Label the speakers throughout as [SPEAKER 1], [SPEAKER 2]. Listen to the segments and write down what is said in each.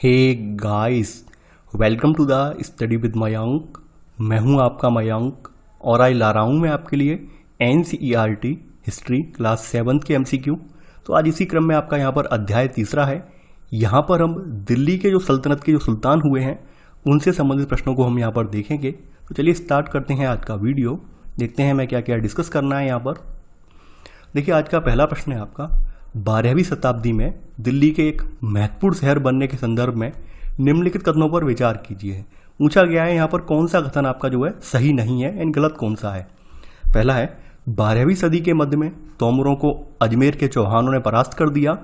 [SPEAKER 1] Hey guys, welcome to the study with Mayank. मैं हूं आपका मयंक और आज ला रहा हूं मैं आपके लिए NCERT हिस्ट्री क्लास 7 के MCQ। तो आज इसी क्रम में आपका यहां पर अध्याय तीसरा है। यहां पर हम दिल्ली के जो सल्तनत के जो सुल्तान हुए हैं उनसे संबंधित प्रश्नों को हम यहां पर देखेंगे। तो चलिए स्टार्ट करते हैं आज का वीडियो। देखते हैं मैं क्या क्या डिस्कस करना है यहाँ पर। देखिए आज का पहला प्रश्न है आपका, 12वीं शताब्दी में दिल्ली के एक महत्वपूर्ण शहर बनने के संदर्भ में निम्नलिखित कथनों पर विचार कीजिए। पूछा गया है यहाँ पर कौन सा कथन आपका जो है सही नहीं है यानी गलत कौन सा है। पहला है 12वीं सदी के मध्य में तोमरों को अजमेर के चौहानों ने परास्त कर दिया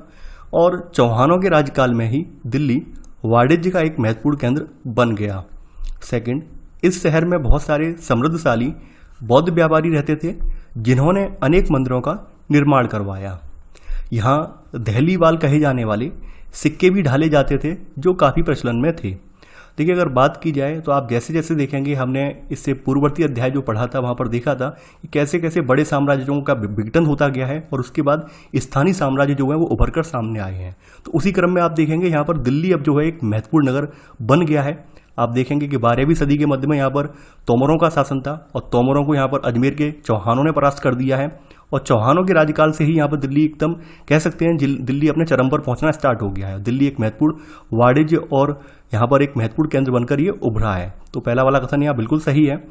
[SPEAKER 1] और चौहानों के राज्यकाल में ही दिल्ली वाणिज्य का एक महत्वपूर्ण केंद्र बन गया। सेकंड, इस शहर में बहुत सारे समृद्धशाली बौद्ध व्यापारी रहते थे जिन्होंने अनेक मंदिरों का निर्माण करवाया। यहाँ दहलीवाल कहे जाने वाले सिक्के भी ढाले जाते थे जो काफ़ी प्रचलन में थे। देखिए अगर बात की जाए तो आप जैसे जैसे देखेंगे, हमने इससे पूर्ववर्ती अध्याय जो पढ़ा था वहाँ पर देखा था कि कैसे कैसे बड़े साम्राज्यों का विघटन होता गया है और उसके बाद स्थानीय साम्राज्य जो है वो उभर कर सामने आए हैं। तो उसी क्रम में आप देखेंगे यहाँ पर दिल्ली अब जो है एक महत्वपूर्ण नगर बन गया है। आप देखेंगे कि 12वीं सदी के मध्य में यहाँ पर तोमरों का शासन था और तोमरों को यहाँ पर अजमेर के चौहानों ने परास्त कर दिया है और चौहानों के राज्यकाल से ही यहाँ पर दिल्ली एकदम कह सकते हैं दिल्ली अपने चरम पर पहुंचना स्टार्ट हो गया है। दिल्ली एक महत्वपूर्ण वाणिज्य और यहाँ पर एक महत्वपूर्ण केंद्र बनकर ये उभरा है। तो पहला वाला कथन यहाँ बिल्कुल सही है।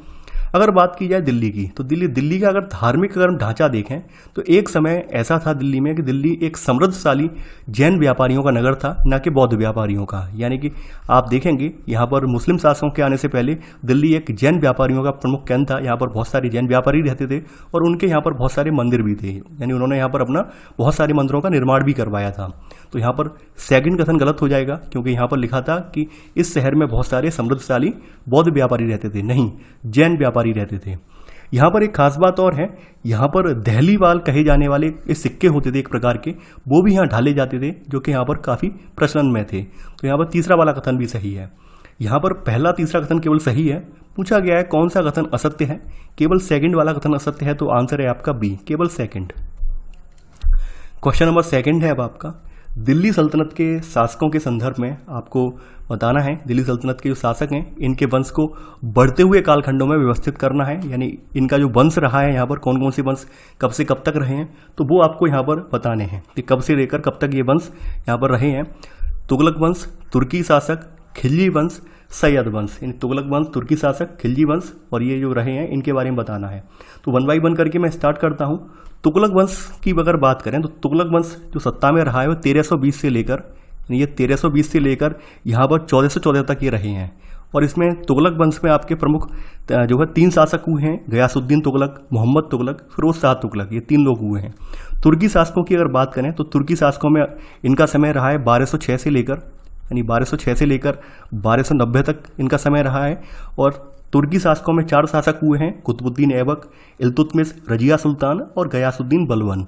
[SPEAKER 1] अगर बात की जाए दिल्ली की, तो दिल्ली का अगर धार्मिक अगर ढांचा देखें तो एक समय ऐसा था दिल्ली में कि दिल्ली एक समृद्धशाली जैन व्यापारियों का नगर था, न कि बौद्ध व्यापारियों का। यानी कि आप देखेंगे यहाँ पर मुस्लिम शासकों के आने से पहले दिल्ली एक जैन व्यापारियों का प्रमुख केंद्र था। यहाँ पर बहुत सारे जैन व्यापारी रहते थे और उनके यहाँ पर बहुत सारे मंदिर भी थे, यानी उन्होंने यहाँ पर अपना बहुत सारे मंदिरों का निर्माण भी करवाया था। तो यहाँ पर सेकंड कथन गलत हो जाएगा क्योंकि यहाँ पर लिखा था कि इस शहर में बहुत सारे समृद्धशाली बौद्ध व्यापारी रहते थे, नहीं जैन व्यापारी रहते थे। यहाँ पर एक खास बात और है, यहाँ पर दहलीवाल कहे जाने वाले सिक्के होते थे एक प्रकार के, वो भी यहाँ ढाले जाते थे जो कि यहाँ पर काफ़ी प्रचलन में थे। तो यहाँ पर तीसरा वाला कथन भी सही है। यहाँ पर पहला तीसरा कथन केवल सही है। पूछा गया है कौन सा कथन असत्य है, केवल सेकंड वाला कथन असत्य है। तो आंसर है आपका बी, केवल सेकंड। क्वेश्चन नंबर सेकंड है अब आपका, दिल्ली सल्तनत के शासकों के संदर्भ में आपको बताना है दिल्ली सल्तनत के जो शासक हैं इनके वंश को बढ़ते हुए कालखंडों में व्यवस्थित करना है। यानी इनका जो वंश रहा है यहाँ पर कौन कौन से वंश कब से कब तक रहे हैं, तो वो आपको यहाँ पर बताने हैं कि कब से लेकर कब तक ये वंश यहाँ पर रहे हैं। तुगलक वंश, तुर्की शासक, खिलजी वंश, सैयद वंश। इन तुगलक वंश, तुर्की शासक, खिलजी वंश और ये जो रहे हैं इनके बारे में बताना है। तो 1 बाई 1 करके मैं स्टार्ट करता हूँ। तुगलक वंश की अगर बात करें तो तुगलक वंश जो सत्ता में रहा है वो 1320 से लेकर, ये 1320 से लेकर यहाँ पर 1414 तक ये रहे हैं। और इसमें तुगलक वंश में आपके प्रमुख जो है 3 शासक हुए हैं, गयासुद्दीन तुगलक, मोहम्मद तुगलक, फिरोज शाह तुगलक, ये 3 लोग हुए हैं। तुर्की शासकों की अगर बात करें तो तुर्की शासकों में इनका समय रहा है 1206 से लेकर, यानी 1206 से लेकर 1290 तक इनका समय रहा है। और तुर्की शासकों में 4 शासक हुए हैं, कुतुबुद्दीन ऐबक, इल्तुतमिश, रजिया सुल्तान और गयासुद्दीन बलबन।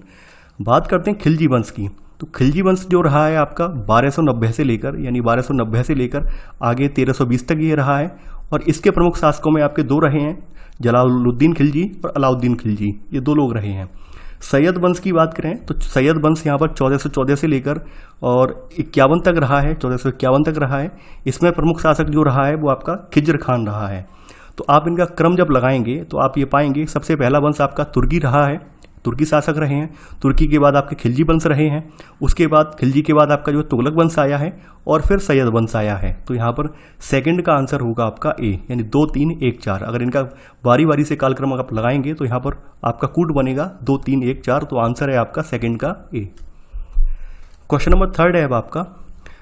[SPEAKER 1] बात करते हैं खिलजी वंश की, तो खिलजी वंश जो रहा है आपका 1290 से लेकर, यानी 1290 से लेकर आगे 1320 तक ये रहा है। और इसके प्रमुख शासकों में आपके 2 रहे हैं, जलालुद्दीन खिलजी और अलाउद्दीन खिलजी, ये 2 लोग रहे हैं। सैयद वंश की बात करें तो सैयद वंश यहाँ पर 1414 से लेकर और 51 तक रहा है, 1451 तक रहा है। इसमें प्रमुख शासक जो रहा है वो आपका खिज्र खान रहा है। तो आप इनका क्रम जब लगाएंगे तो आप ये पाएंगे सबसे पहला वंश आपका तुर्की रहा है, तुर्की शासक रहे हैं। तुर्की के बाद आपके खिलजी वंश रहे हैं, उसके बाद खिलजी के बाद आपका जो तुगलक वंश आया है और फिर सैयद वंश आया है। तो यहाँ पर सेकंड का आंसर होगा आपका ए, यानी 2 3 1 4। अगर इनका बारी बारी से कालक्रम आप लगाएंगे तो यहाँ पर आपका कूट बनेगा 2 3 1 4। तो आंसर है आपका सेकंड का ए। क्वेश्चन नंबर 3 है अब आपका,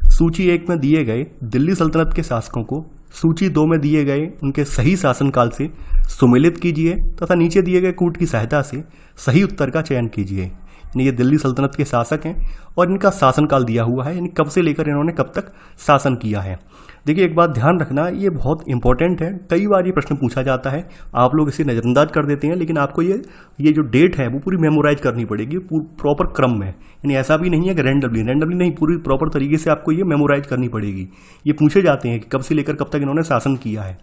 [SPEAKER 1] सूची 1 में दिए गए दिल्ली सल्तनत के शासकों को सूची 2 में दिए गए उनके सही शासनकाल से सुमेलित कीजिए तथा नीचे दिए गए कूट की सहायता से सही उत्तर का चयन कीजिए। यानी ये दिल्ली सल्तनत के शासक हैं और इनका शासनकाल दिया हुआ है, यानी कब से लेकर इन्होंने कब तक शासन किया है। देखिए एक बात ध्यान रखना, ये बहुत इंपॉर्टेंट है, कई बार ये प्रश्न पूछा जाता है, आप लोग इसे नज़रअंदाज कर देते हैं, लेकिन आपको ये जो डेट है वो पूरी मेमोराइज करनी पड़ेगी प्रॉपर क्रम में। यानी ऐसा भी नहीं है कि रैंडमली नहीं, पूरी प्रॉपर तरीके से आपको ये मेमोराइज करनी पड़ेगी। ये पूछे जाते हैं कि कब से लेकर कब तक इन्होंने शासन किया है।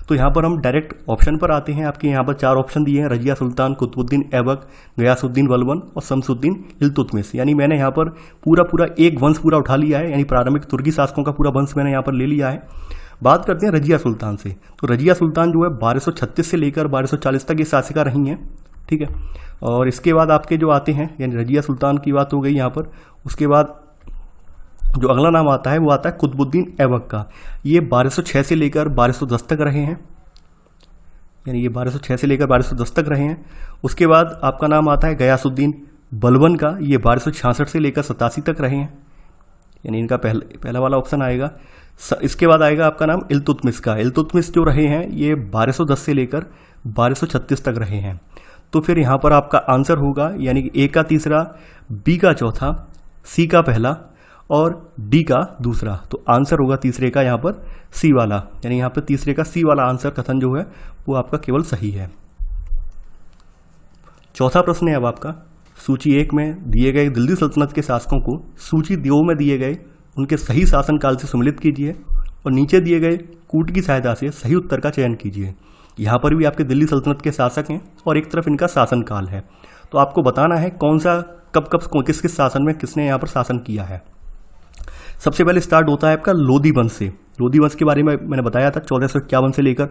[SPEAKER 1] तो यहाँ पर हम डायरेक्ट ऑप्शन पर आते हैं। आपके यहाँ पर 4 ऑप्शन दिए हैं, रजिया सुल्तान, कुतुबुद्दीन ऐबक, गयासुद्दीन बलबन और शमसुद्दीन इल्तुतमिश। यानी मैंने यहाँ पर पूरा एक वंश पूरा उठा लिया है, यानी प्रारंभिक तुर्की शासकों का पूरा वंश मैंने यहाँ पर ले लिया है। बात करते हैं रजिया सुल्तान से। तो रजिया सुल्तान जो है 1236 से लेकर 1240 तक ये शासिका रही हैं, ठीक है। और इसके बाद आपके जो आते हैं, यानी रजिया सुल्तान की बात हो गई यहाँ पर। उसके बाद जो अगला नाम आता है वो आता है कुतुबुद्दीन ऐबक का। ये 1206 से लेकर 1210 तक रहे हैं, यानी ये 1206 से लेकर 1210 तक रहे हैं। उसके बाद आपका नाम आता है गयासुद्दीन बलबन का। ये 1266 से लेकर 87 तक रहे हैं, यानी इनका पहला वाला ऑप्शन आएगा। इसके बाद आएगा आपका नाम इल्तुतमिश का। इल्तुतमिश जो रहे हैं ये 1210 से लेकर 1236 तक रहे हैं। तो फिर यहाँ पर आपका आंसर होगा, यानी कि ए का तीसरा, बी का चौथा, सी का पहला और डी का दूसरा। तो आंसर होगा तीसरे का यहाँ पर सी वाला, यानी यहाँ पर तीसरे का सी वाला आंसर कथन जो है वो आपका केवल सही है। चौथा प्रश्न है अब आपका, सूची 1 में दिए गए दिल्ली सल्तनत के शासकों को सूची 2 में दिए गए उनके सही शासनकाल से सम्मिलित कीजिए और नीचे दिए गए कूट की सहायता से सही उत्तर का चयन कीजिए। यहाँ पर भी आपके दिल्ली सल्तनत के शासक हैं और एक तरफ इनका शासनकाल है, तो आपको बताना है कौन सा कब किस किस शासन में किसने यहाँ पर शासन किया है। सबसे पहले स्टार्ट होता है आपका लोदी वंश से। लोदी वंश के बारे में मैंने बताया था 1451 से लेकर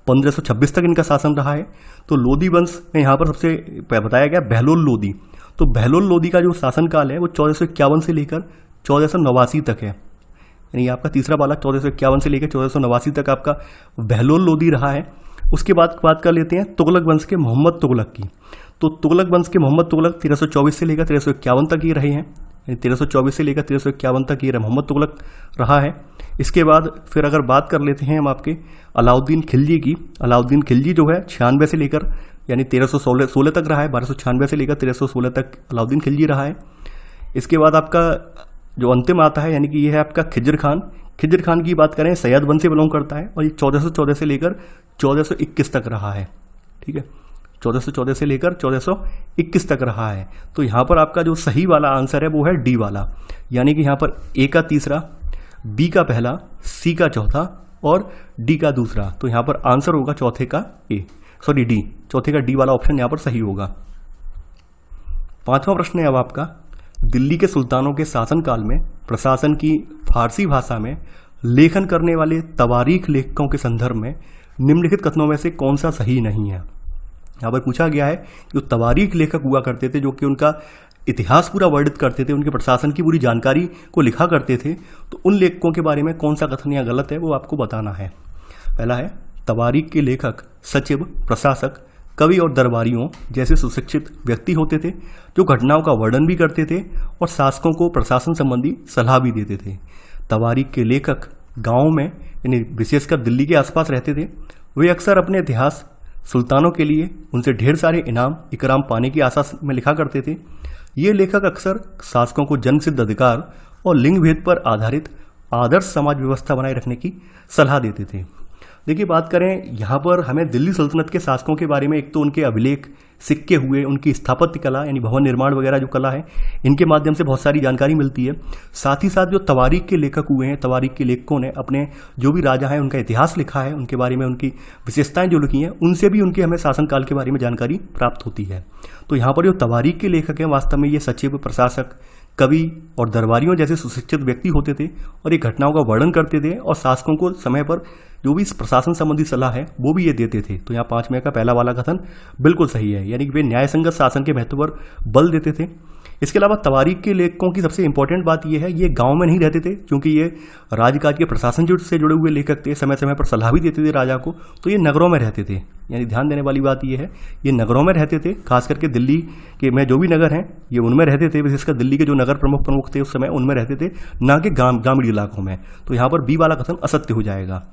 [SPEAKER 1] 1526 तक इनका शासन रहा है। तो लोदी वंश में यहाँ पर सबसे बताया गया बहलोल लोदी। तो बहलोल लोदी का जो शासनकाल है वो 1451 से लेकर 1489 तक है, यानी आपका तीसरा वाला 1451 से लेकर 1489 तक आपका बहलोल लोदी रहा है। उसके बाद बात कर लेते हैं तुगलक वंश के मोहम्मद तुगलक की। तो तुगलक वंश के मोहम्मद तुगलक 1324 से लेकर 1351 तक ये रहे हैं, 1324 से लेकर 1351 तक ये मोहम्मद तुगलक रहा है। इसके बाद फिर अगर बात कर लेते हैं हम आपके अलाउद्दीन खिलजी की। अलाउद्दीन खिलजी जो है 96 से लेकर यानी 1316 तक रहा है, 1296 से लेकर 1316 तक अलाउद्दीन खिलजी रहा है। इसके बाद आपका जो अंतिम आता है, यानी कि ये है आपका खिजर खान। खिजर खान की बात करें सैयद वंश से बिलोंग करता है और ये 1414 से लेकर 1421 तक रहा है, ठीक है। 1414 से लेकर 1421 तक रहा है। तो यहाँ पर आपका जो सही वाला आंसर है वो है डी वाला, यानी कि यहाँ पर ए का तीसरा, बी का पहला, सी का चौथा और डी का दूसरा। तो यहाँ पर आंसर होगा चौथे का डी, चौथे का डी वाला ऑप्शन यहाँ पर सही होगा। 5वां प्रश्न है अब आपका, दिल्ली के सुल्तानों के शासनकाल में प्रशासन की फारसी भाषा में लेखन करने वाले तवारीख लेखकों के संदर्भ में निम्नलिखित कथनों में से कौन सा सही नहीं है। यहाँ पर पूछा गया है कि जो तवारीख लेखक हुआ करते थे, जो कि उनका इतिहास पूरा वर्णित करते थे, उनके प्रशासन की पूरी जानकारी को लिखा करते थे, तो उन लेखकों के बारे में कौन सा कथन या गलत है वो आपको बताना है। पहला है, तवारीख के लेखक सचिव, प्रशासक, कवि और दरबारियों जैसे सुशिक्षित व्यक्ति होते थे, जो घटनाओं का वर्णन भी करते थे और शासकों को प्रशासन संबंधी सलाह भी देते थे। तवारीख के लेखक गाँव में यानी विशेषकर दिल्ली के आसपास रहते थे। वे अक्सर अपने इतिहास सुल्तानों के लिए उनसे ढेर सारे इनाम इकराम पाने की आशा में लिखा करते थे। ये लेखक अक्सर शासकों को जन्मसिद्ध अधिकार और लिंग भेद पर आधारित आदर्श समाज व्यवस्था बनाए रखने की सलाह देते थे। देखिए, बात करें यहाँ पर हमें दिल्ली सल्तनत के शासकों के बारे में, एक तो उनके अभिलेख, सिक्के हुए, उनकी स्थापत्य कला यानी भवन निर्माण वगैरह जो कला है, इनके माध्यम से बहुत सारी जानकारी मिलती है। साथ ही साथ जो तवारीख के लेखक हुए हैं, तवारीख के लेखकों ने अपने जो भी राजा हैं उनका इतिहास लिखा है, उनके बारे में उनकी विशेषताएं जो लिखी हैं, उनसे भी उनके हमें शासनकाल के बारे में जानकारी प्राप्त होती है। तो यहाँ पर जो तवारीख के लेखक हैं वास्तव में ये सचिव, प्रशासक, कवि और दरबारियों जैसे सुशिक्षित व्यक्ति होते थे और ये घटनाओं का वर्णन करते थे और शासकों को समय पर जो भी प्रशासन संबंधी सलाह है वो भी ये देते थे। तो यहाँ 5 में का पहला वाला कथन बिल्कुल सही है, यानी कि वे न्यायसंगत शासन के महत्व पर बल देते थे। इसके अलावा तवारीख के लेखकों की सबसे इंपॉर्टेंट बात यह है, ये गांव में नहीं रहते थे, क्योंकि ये राजकाज के प्रशासन से जुड़े हुए लेखक थे, समय समय पर सलाह भी देते थे राजा को, तो ये नगरों में रहते थे। यानी ध्यान देने वाली बात यह है, ये नगरों में रहते थे, खास करके दिल्ली के में जो भी नगर हैं ये उनमें रहते थे, विशेषकर दिल्ली के जो नगर प्रमुख थे उस समय उनमें रहते थे, ना कि ग्रामीण इलाकों में। तो यहाँ पर बी वाला कथन असत्य हो जाएगा।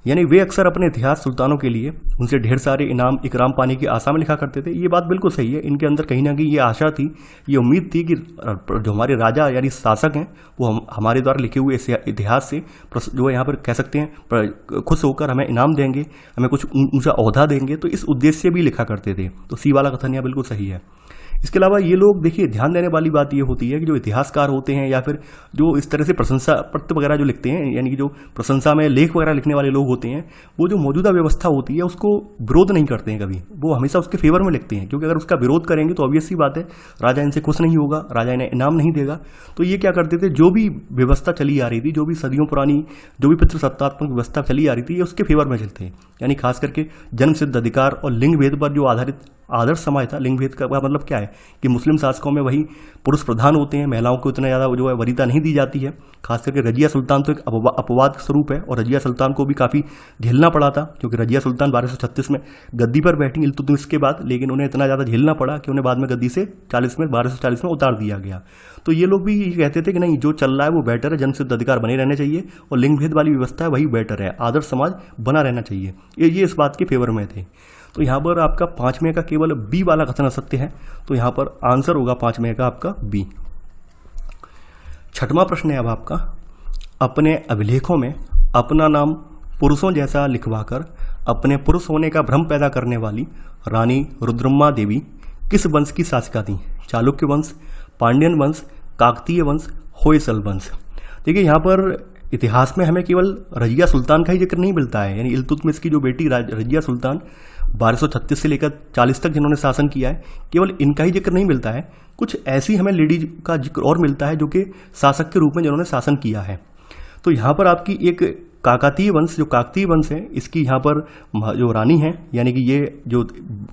[SPEAKER 1] यानी वे अक्सर अपने इतिहास सुल्तानों के लिए उनसे ढेर सारे इनाम इकराम पाने की आशा में लिखा करते थे। ये बात बिल्कुल सही है, इनके अंदर कहीं ना कहीं ये आशा थी, ये उम्मीद थी कि जो हमारे राजा यानी शासक हैं वो हमारे द्वारा लिखे हुए इतिहास से जो है यहाँ पर कह सकते हैं खुश होकर हमें इनाम देंगे, हमें कुछ ऊंचा ओहदा देंगे, तो इस उद्देश्य से भी लिखा करते थे। तो सी वाला कथन यहाँ बिल्कुल सही है। इसके अलावा ये लोग देखिए, ध्यान देने वाली बात ये होती है कि जो इतिहासकार होते हैं या फिर जो इस तरह से प्रशंसा पत्र वगैरह जो लिखते हैं, यानी कि जो प्रशंसा में लेख वगैरह लिखने वाले लोग होते हैं, वो जो मौजूदा व्यवस्था होती है उसको विरोध नहीं करते हैं कभी, वो हमेशा उसके फेवर में लिखते हैं। क्योंकि अगर उसका विरोध करेंगे तो ऑब्वियस सी बात है, राजा इनसे खुश नहीं होगा, राजा इन्हें इनाम नहीं देगा। तो ये क्या करते थे, जो भी व्यवस्था चली आ रही थी, जो भी सदियों पुरानी जो भी पितृसत्तात्मक व्यवस्था चली आ रही थी, ये उसके फेवर में चलते हैं। यानी खास करके जन्म सिद्ध अधिकार और लिंग भेद पर जो आधारित आदर्श समाज था। लिंग भेद का मतलब क्या है कि मुस्लिम शासकों में वही पुरुष प्रधान होते हैं, महिलाओं को इतना ज़्यादा जो है वरीयता नहीं दी जाती है। खास करके रजिया सुल्तान तो एक अपवाद स्वरूप है, और रजिया सुल्तान को भी काफ़ी झेलना पड़ा था, क्योंकि रजिया सुल्तान 1236 में गद्दी पर बैठी इल्तुतमिश के बाद, लेकिन उन्हें इतना ज़्यादा झेलना पड़ा कि उन्हें बाद में गद्दी से 1240 में उतार दिया गया। तो ये लोग भी ये कहते थे कि नहीं, जो चल रहा है वो बेटर है, जन्म सिद्ध अधिकार बने रहने चाहिए, और लिंग भेद वाली व्यवस्था है वही बेटर है, आदर्श समाज बना रहना चाहिए। ये इस बात के फेवर में थे। तो यहाँ पर आपका 5 में का केवल बी वाला कथन असत्य है, तो यहाँ पर आंसर होगा 5 में का आपका बी। छठवां प्रश्न है अब आपका, अपने अभिलेखों में अपना नाम पुरुषों जैसा लिखवाकर अपने पुरुष होने का भ्रम पैदा करने वाली रानी रुद्रम्मा देवी किस वंश की शासिका थी? चालुक्य वंश, पांड्यन वंश, काकतीय वंश, होयसल वंश। देखिए, यहाँ पर इतिहास में हमें केवल रजिया सुल्तान का ही जिक्र नहीं मिलता है, यानी इल्तुतमिश की जो बेटी रजिया सुल्तान 1236 से लेकर 40 तक जिन्होंने शासन किया है, केवल इनका ही जिक्र नहीं मिलता है, कुछ ऐसी हमें लेडीज का जिक्र और मिलता है जो कि शासक के रूप में जिन्होंने शासन किया है। तो यहाँ पर आपकी एक काकतीय वंश, जो काकतीय वंश है, इसकी यहाँ पर जो रानी है, यानी कि ये जो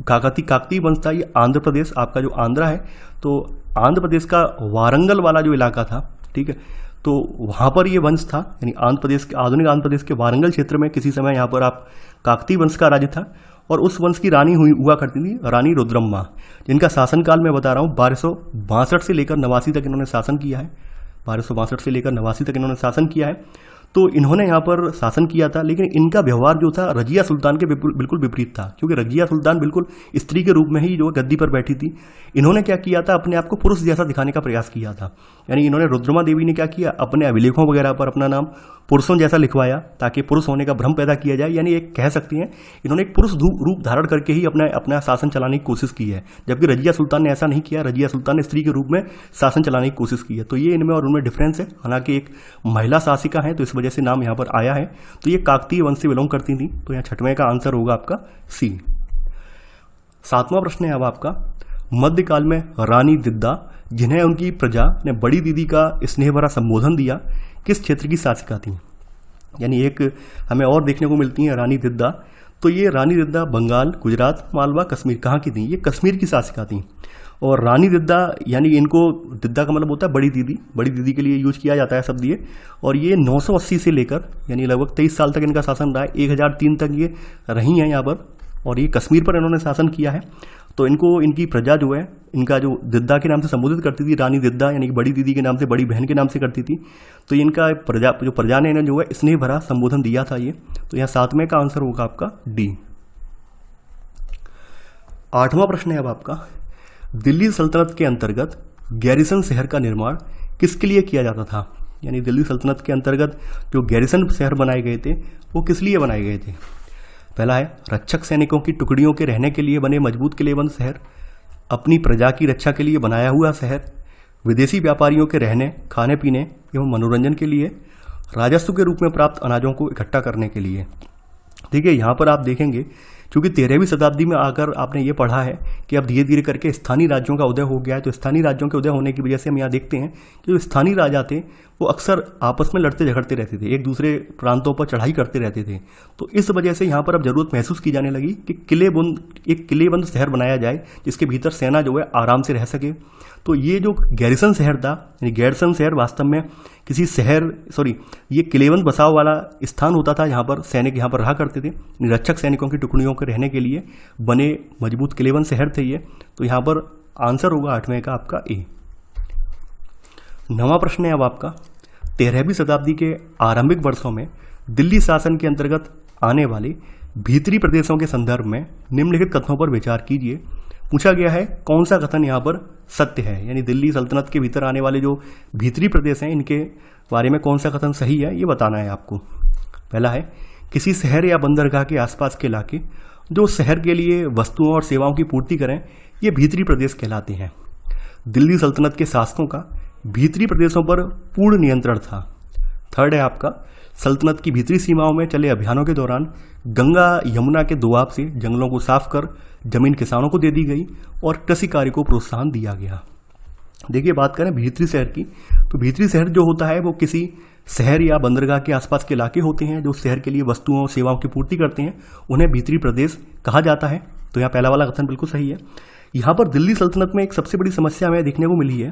[SPEAKER 1] काकतीय वंश था, ये आंध्र प्रदेश, आपका जो आंध्रा है, तो आंध्र प्रदेश का वारंगल वाला जो इलाका था, ठीक है, तो वहाँ पर ये वंश था। यानी आंध्र प्रदेश के, आधुनिक आंध्र प्रदेश के वारंगल क्षेत्र में किसी समय यहाँ पर आप काकतीय वंश का राज्य था, और उस वंश की रानी हुआ करती थी रानी रुद्रम्मा, जिनका शासनकाल मैं बता रहा हूँ 1262 से लेकर 89 तक इन्होंने शासन किया है। 1262 से लेकर 89 तक इन्होंने शासन किया है। तो इन्होंने यहाँ पर शासन किया था, लेकिन इनका व्यवहार जो था रजिया सुल्तान के बिल्कुल विपरीत था, क्योंकि रजिया सुल्तान बिल्कुल स्त्री के रूप में ही जो गद्दी पर बैठी थी। इन्होंने क्या किया था, अपने आप को पुरुष जैसा दिखाने का प्रयास किया था। यानी इन्होंने, रुद्रमा देवी ने क्या किया, अपने अभिलेखों वगैरह पर अपना नाम पुरुषों जैसा लिखवाया, ताकि पुरुष होने का भ्रम पैदा किया जाए। यानी एक कह सकती हैं, इन्होंने एक पुरुष रूप धारण करके ही अपना शासन चलाने की कोशिश की है, जबकि रजिया सुल्तान ने ऐसा नहीं किया। रजिया सुल्तान ने स्त्री के रूप में शासन चलाने की कोशिश की है। तो ये इनमें और उनमें डिफरेंस है। हालांकि एक महिला शासिका है, तो इस वजह से नाम यहाँ पर आया है। तो ये काकतीय वंश से बिलोंग करती थी। तो यहाँ छठवें का आंसर होगा आपका सी। सातवां प्रश्न है अब आपका, मध्यकाल में रानी दिद्दा, जिन्हें उनकी प्रजा ने बड़ी दीदी का स्नेह भरा संबोधन दिया, किस क्षेत्र की शासिका थी? यानी एक हमें और देखने को मिलती है रानी दिद्दा। तो ये रानी दिद्दा बंगाल, गुजरात, मालवा, कश्मीर, कहाँ की थी? ये कश्मीर की शासिका थी। और रानी दिद्दा, यानी इनको, दिद्दा का मतलब होता है बड़ी दीदी, बड़ी दीदी के लिए यूज किया जाता है शब्द ये। और ये 980 से लेकर यानी लगभग 23 साल तक इनका शासन रहा है। 1003 तक ये रही हैं यहाँ पर, और ये कश्मीर पर इन्होंने शासन किया है। तो इनको, इनकी प्रजा जो है, इनका जो दिद्दा के नाम से संबोधित करती थी, रानी दिद्दा, यानी कि बड़ी दीदी के नाम से, बड़ी बहन के नाम से करती थी। तो इनका प्रजा ने इन्हें जो है स्नेह भरा संबोधन दिया था ये। तो यहाँ सातवें का आंसर होगा आपका डी। आठवां प्रश्न है अब आपका, दिल्ली सल्तनत के अंतर्गत गैरिसन शहर का निर्माण किसके लिए किया जाता था? यानी दिल्ली सल्तनत के अंतर्गत जो गैरिसन शहर बनाए गए थे, वो किस लिए बनाए गए थे? पहला है रक्षक सैनिकों की टुकड़ियों के रहने के लिए बने मजबूत किलेबंद शहर, अपनी प्रजा की रक्षा के लिए बनाया हुआ शहर, विदेशी व्यापारियों के रहने, खाने पीने एवं मनोरंजन के लिए, राजस्व के रूप में प्राप्त अनाजों को इकट्ठा करने के लिए। देखिए, यहाँ पर आप देखेंगे, क्योंकि 13वीं शताब्दी में आकर आपने ये पढ़ा है कि अब धीरे धीरे करके स्थानीय राज्यों का उदय हो गया है। तो स्थानीय राज्यों के उदय होने की वजह से हम यहाँ देखते हैं कि जो स्थानीय राजा थे वो अक्सर आपस में लड़ते झगड़ते रहते थे, एक दूसरे प्रांतों पर चढ़ाई करते रहते थे। तो इस वजह से यहाँ पर अब जरूरत महसूस की जाने लगी कि एक किलेबंद शहर बनाया जाए, जिसके भीतर सेना जो है आराम से रह सके। तो ये जो गैरिसन शहर था, यानी गैरिसन शहर वास्तव में किसी ये किलेबंद बसाव वाला स्थान होता था। यहाँ पर सैनिक यहाँ पर रहा करते थे, रक्षक सैनिकों की टुकड़ियों के रहने के लिए बने मजबूत किलेबंद शहर थे ये। तो यहाँ पर आंसर होगा 8वें का आपका ए। 9वां प्रश्न है अब आपका, 13वीं शताब्दी के आरंभिक वर्षों में दिल्ली शासन के अंतर्गत आने वाले भीतरी प्रदेशों के संदर्भ में निम्नलिखित कथनों पर विचार कीजिए। पूछा गया है कौन सा कथन यहाँ पर सत्य है, यानी दिल्ली सल्तनत के भीतर आने वाले जो भीतरी प्रदेश हैं, इनके बारे में कौन सा कथन सही है, ये बताना है आपको। पहला है, किसी शहर या बंदरगाह के आसपास के इलाके जो शहर के लिए वस्तुओं और सेवाओं की पूर्ति करें, ये भीतरी प्रदेश कहलाते हैं। दिल्ली सल्तनत के शासकों का भीतरी प्रदेशों पर पूर्ण नियंत्रण था। थर्ड है आपका, सल्तनत की भीतरी सीमाओं में चले अभियानों के दौरान गंगा यमुना के दोआब से जंगलों को साफ कर जमीन किसानों को दे दी गई और कृषि कार्य को प्रोत्साहन दिया गया। देखिए, बात करें भीतरी शहर की, तो भीतरी शहर जो होता है वो किसी शहर या बंदरगाह के आसपास के इलाके होते हैं जो शहर के लिए वस्तुओं और सेवाओं की पूर्ति करते हैं, उन्हें भीतरी प्रदेश कहा जाता है। तो यहाँ पहला वाला कथन बिल्कुल सही है। यहाँ पर दिल्ली सल्तनत में एक सबसे बड़ी समस्या हमें देखने को मिली है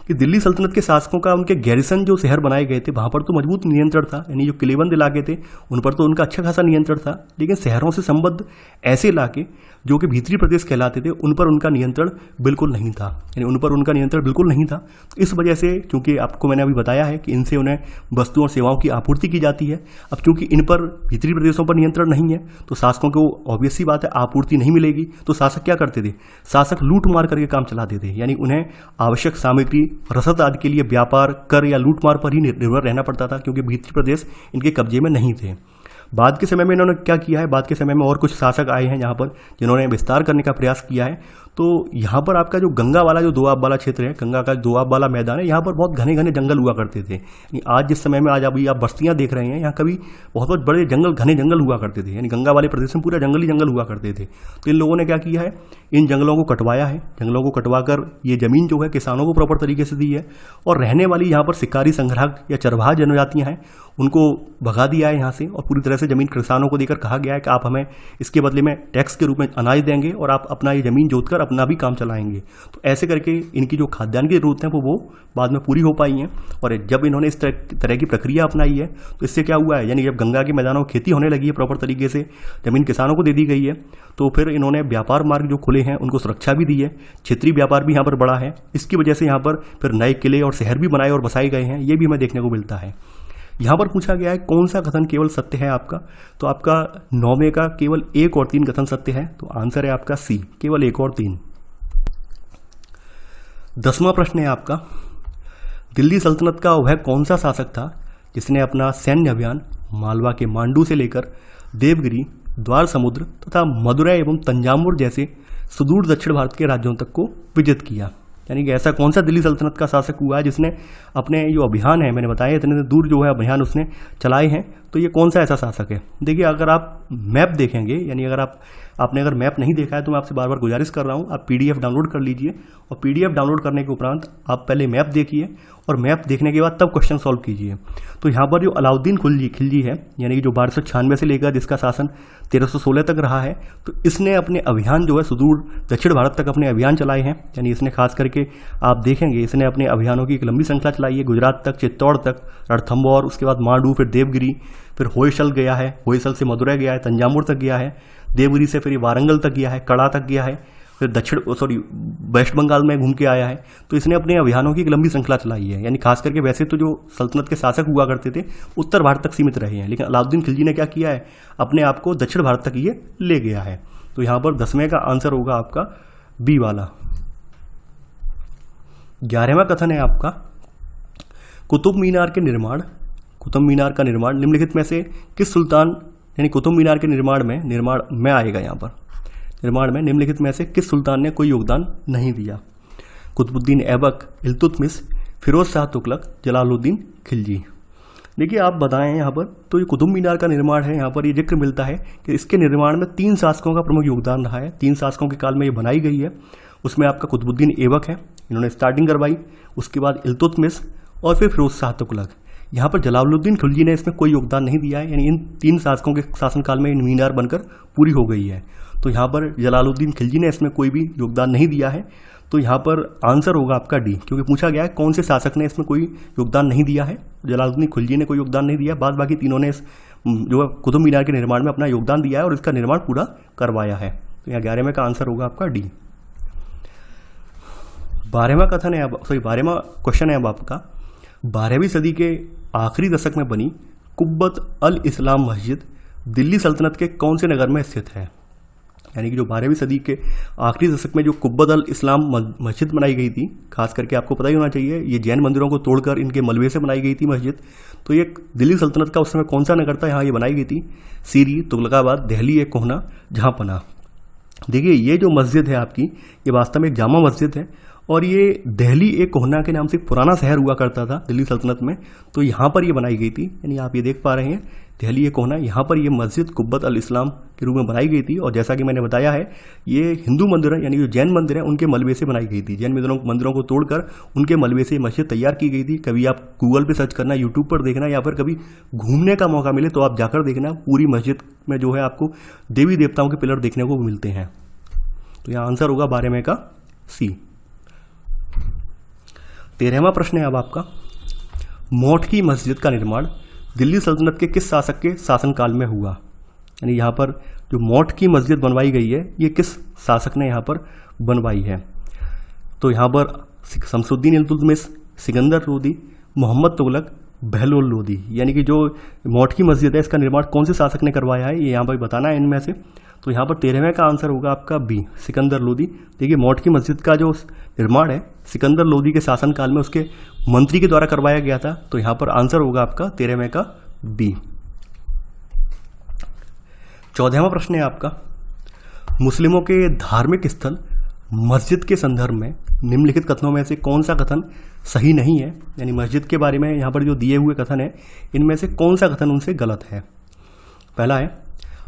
[SPEAKER 1] कि दिल्ली सल्तनत के शासकों का उनके गैरिसन जो शहर बनाए गए थे वहाँ पर तो मजबूत नियंत्रण था, यानी जो किलेबंद इलाके थे उन पर तो उनका अच्छा खासा नियंत्रण था, लेकिन शहरों से संबद्ध ऐसे इलाके जो कि भीतरी प्रदेश कहलाते थे उन पर उनका नियंत्रण बिल्कुल नहीं था, यानी उन पर उनका नियंत्रण बिल्कुल नहीं था। तो इस वजह से, क्योंकि आपको मैंने अभी बताया है कि इनसे उन्हें वस्तुओं और सेवाओं की आपूर्ति की जाती है, अब क्योंकि इन पर भीतरी प्रदेशों पर नियंत्रण नहीं है तो शासकों को ऑब्वियस सी बात है आपूर्ति नहीं मिलेगी। तो शासक क्या करते थे, शासक लूट मार करके काम चलाते थे, यानी उन्हें आवश्यक सामग्री, रसद आदि के लिए व्यापार, कर या लूटमार पर ही निर्भर रहना पड़ता था, क्योंकि भीतरी प्रदेश इनके कब्जे में नहीं थे। बाद के समय में इन्होंने क्या किया है, बाद के समय में और कुछ शासक आए हैं यहाँ पर जिन्होंने विस्तार करने का प्रयास किया है। तो यहाँ पर आपका जो गंगा वाला जो दोआब वाला क्षेत्र है, गंगा का दोआब वाला मैदान है, यहाँ पर बहुत घने घने जंगल हुआ करते थे। आज जिस समय में आज अभी आप बस्तियाँ देख रहे हैं, यहाँ कभी बहुत बहुत बड़े जंगल, घने जंगल हुआ करते थे, यानी गंगा वाले प्रदेश में पूरा जंगल ही जंगल हुआ करते थे। तो इन लोगों ने क्या किया है, इन जंगलों को कटवाया है, जंगलों को कटवा कर ये जमीन जो है किसानों को प्रॉपर तरीके से दी है, और रहने वाली यहाँ पर शिकारी संग्राहक या चरवाहा जनजातियाँ हैं उनको भगा दिया है यहाँ से, और पूरी तरह से जमीन किसानों को देकर कहा गया है कि आप हमें इसके बदले में टैक्स के रूप में अनाज देंगे और आप अपना ये जमीन जोतकर अपना भी काम चलाएंगे। तो ऐसे करके इनकी जो खाद्यान्न की जरूरत है वो बाद में पूरी हो पाई हैं। और जब इन्होंने इस तरह की प्रक्रिया अपनाई है तो इससे क्या हुआ है, यानी जब गंगा के मैदानों में खेती होने लगी है प्रॉपर तरीके से, जमीन किसानों को दे दी गई है, तो फिर इन्होंने व्यापार मार्ग जो खुले हैं उनको सुरक्षा भी दी है, क्षेत्रीय व्यापार भी यहाँ पर बढ़ा है। इसकी वजह से यहाँ पर फिर नए किले और शहर भी बनाए और बसाए गए हैं, ये भी हमें देखने को मिलता है। यहाँ पर पूछा गया है कौन सा कथन केवल सत्य है आपका, तो आपका 9 में का केवल 1 और 3 कथन सत्य है, तो आंसर है आपका सी, केवल 1 और 3। 10वां प्रश्न है आपका, दिल्ली सल्तनत का वह कौन सा शासक था जिसने अपना सैन्य अभियान मालवा के मांडू से लेकर देवगिरी, द्वार समुद्र तथा मदुरै एवं तंजावुर जैसे सुदूर दक्षिण भारत के राज्यों तक को विजित किया। यानी कि ऐसा कौन सा दिल्ली सल्तनत का शासक हुआ है जिसने अपने जो अभियान है, मैंने बताया इतने दूर जो है अभियान उसने चलाए हैं, तो ये कौन सा ऐसा शासक है। देखिए, अगर आप मैप देखेंगे, यानी अगर आपने अगर मैप नहीं देखा है तो मैं आपसे बार बार गुजारिश कर रहा हूँ आप PDF डाउनलोड कर लीजिए, और PDF डाउनलोड करने के उपरांत आप पहले मैप देखिए और मैप देखने के बाद तब क्वेश्चन सॉल्व कीजिए। तो यहाँ पर जो अलाउद्दीन खिलजी है, यानी कि जो 1296 से लेकर जिसका शासन 1316 तक रहा है, तो इसने अपने अभियान जो है सुदूर दक्षिण भारत तक अपने अभियान चलाए हैं। यानी इसने खास करके आप देखेंगे इसने अपने अभियानों की एक लंबी श्रृंखला चलाई है, गुजरात तक, चित्तौड़ तक, रणथंभौर, उसके बाद मांडू, फिर देवगिरी, फिर होयसल गया है, होयसल से मदुरै गया है, तंजावुर तक गया है, देवगिरी से फिर ये वारंगल तक गया है, कड़ा तक गया है, फिर वेस्ट बंगाल में घूम के आया है। तो इसने अपने अभियानों की एक लंबी श्रृंखला चलाई है। यानी खास करके वैसे तो जो सल्तनत के शासक हुआ करते थे उत्तर भारत तक सीमित रहे हैं, लेकिन अलाउद्दीन खिलजी ने क्या किया है, अपने आप को दक्षिण भारत तक ये ले गया है। तो यहाँ पर 10वें का आंसर होगा आपका बी वाला। 11वां कथन है आपका, कुतुब मीनार के निर्माण, कुतुब मीनार का निर्माण निम्नलिखित में से किस सुल्तान, यानी कुतुब मीनार के निर्माण में आएगा यहाँ पर, निर्माण में निम्नलिखित में से किस सुल्तान ने कोई योगदान नहीं दिया। कुतुबुद्दीन ऐबक, इल्तुतमिश, फिरोज शाह तुगलक, जलालुद्दीन खिलजी। देखिए, आप बताएं यहाँ पर, तो ये कुतुब मीनार का निर्माण है, यहाँ पर ये जिक्र मिलता है कि इसके निर्माण में 3 शासकों का प्रमुख योगदान रहा है। 3 शासकों के काल में ये बनाई गई है। उसमें आपका कुतुबुद्दीन ऐबक है, इन्होंने स्टार्टिंग करवाई, उसके बाद इल्तुतमिश और फिर फिरोज शाह तुगलक। यहाँ पर जलालुद्दीन खिलजी ने इसमें कोई योगदान नहीं दिया है, यानी इन 3 शासकों के शासनकाल में मीनार बनकर पूरी हो गई है। तो यहाँ पर जलालुद्दीन खिलजी ने इसमें कोई भी योगदान नहीं दिया है। तो यहाँ पर आंसर होगा आपका डी, क्योंकि पूछा गया है कौन से शासक ने इसमें कोई योगदान नहीं दिया है। जलालुद्दीन खिलजी ने कोई योगदान नहीं दिया, बाद बाकी तीनों ने जो है कुतुब मीनार के निर्माण में अपना योगदान दिया है और इसका निर्माण पूरा करवाया है। तो यहाँ 11वें का आंसर होगा आपका डी। 12वां कथन है, 12वां क्वेश्चन है अब आपका, 12वीं सदी के आखिरी दशक में बनी कुब्बत अल इस्लाम मस्जिद दिल्ली सल्तनत के कौन से नगर में स्थित है। यानी कि जो 12वीं सदी के आखिरी दशक में जो कुब्बत अल इस्लाम मस्जिद बनाई गई थी, खास करके आपको पता ही होना चाहिए ये जैन मंदिरों को तोड़कर इनके मलबे से बनाई गई थी मस्जिद। तो ये दिल्ली सल्तनत का उस समय कौन सा नगर था, यहाँ ये बनाई गई थी। सीरी, तुगलकाबाद, दिल्ली, कोहना, जहाँपनाह। देखिए ये जो मस्जिद है आपकी, ये वास्तव में एक जामा मस्जिद है और ये दिल्ली एक कोहना के नाम से एक पुराना शहर हुआ करता था दिल्ली सल्तनत में, तो यहाँ पर ये बनाई गई थी। यानी आप ये देख पा रहे हैं दिल्ली एक कोहना, यहाँ पर ये मस्जिद कुब्बत अल इस्लाम के रूप में बनाई गई थी। और जैसा कि मैंने बताया है, ये हिंदू मंदिर है यानी जो जैन मंदिर है उनके मलबे से बनाई गई थी। जैन मंदिरों को तोड़कर उनके मलबे से मस्जिद तैयार की गई थी। कभी आप गूगल पे सर्च करना, यूट्यूब पर देखना, या फिर कभी घूमने का मौका मिले तो आप जाकर देखना, पूरी मस्जिद में जो है आपको देवी देवताओं के पिलर देखने को मिलते हैं। तो यहाँ आंसर होगा 12वें का सी। 13वां प्रश्न है अब आपका, मोठ की मस्जिद का निर्माण दिल्ली सल्तनत के किस शासक के शासनकाल में हुआ? यानी यहाँ पर जो मोठ की मस्जिद बनवाई गई है, ये किस शासक ने यहाँ पर बनवाई है? तो यहाँ पर शमसुद्दीन इल्तुतमिश, सिकंदर लोदी, मोहम्मद तुगलक, बहलोल लोदी। यानी कि जो मोठ की मस्जिद है इसका निर्माण कौन से शासक ने करवाया है, ये यहाँ पर बताना है इनमें से। तो यहाँ पर 13वें का आंसर होगा आपका बी, सिकंदर लोदी। देखिए मोठ की मस्जिद का जो निर्माण है सिकंदर लोदी के शासनकाल में उसके मंत्री के द्वारा करवाया गया था। तो यहाँ पर आंसर होगा आपका 13वें का बी। 14वां प्रश्न है आपका, मुस्लिमों के धार्मिक स्थल मस्जिद के संदर्भ में निम्नलिखित कथनों में से कौन सा कथन सही नहीं है? यानी मस्जिद के बारे में यहाँ पर जो दिए हुए कथन है इनमें से कौन सा कथन उनसे गलत है? पहला है,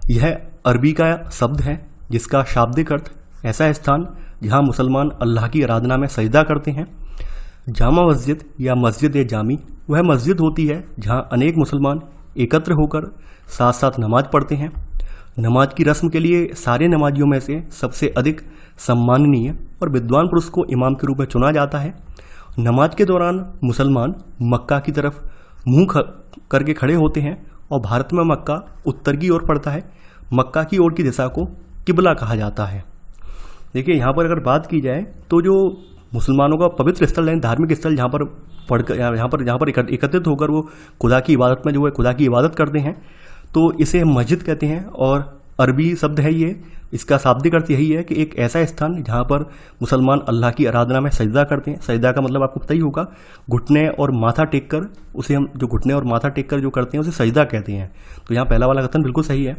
[SPEAKER 1] यह अरबी का शब्द है जिसका शाब्दिक अर्थ ऐसा स्थान जहाँ मुसलमान अल्लाह की आराधना में सजदा करते हैं। जामा मस्जिद या मस्जिद ए जामी वह मस्जिद होती है जहाँ अनेक मुसलमान एकत्र होकर साथ साथ नमाज पढ़ते हैं। नमाज की रस्म के लिए सारे नमाजियों में से सबसे अधिक सम्माननीय और विद्वान पुरुष को इमाम के रूप में चुना जाता है। नमाज के दौरान मुसलमान मक्का की तरफ मुंह करके खड़े होते हैं और भारत में मक्का उत्तर की ओर पड़ता है। मक्का की ओर की दिशा को किबला कहा जाता है। देखिए यहाँ पर अगर बात की जाए तो जो मुसलमानों का पवित्र स्थल है, धार्मिक स्थल, जहाँ पर पढ़कर यहाँ पर एकत्रित होकर वो खुदा की इबादत में जो है खुदा की इबादत करते हैं, तो इसे मस्जिद कहते हैं। और अरबी शब्द है ये, इसका शाब्दिक अर्थ यही है कि एक ऐसा स्थान जहाँ पर मुसलमान अल्लाह की आराधना में सजदा करते हैं। सजदा का मतलब आपको पता ही होगा, घुटने और माथा टेक कर, उसे हम जो घुटने और माथा टेक कर जो करते हैं उसे सजदा कहते हैं। तो यहाँ पहला वाला कथन बिल्कुल सही है।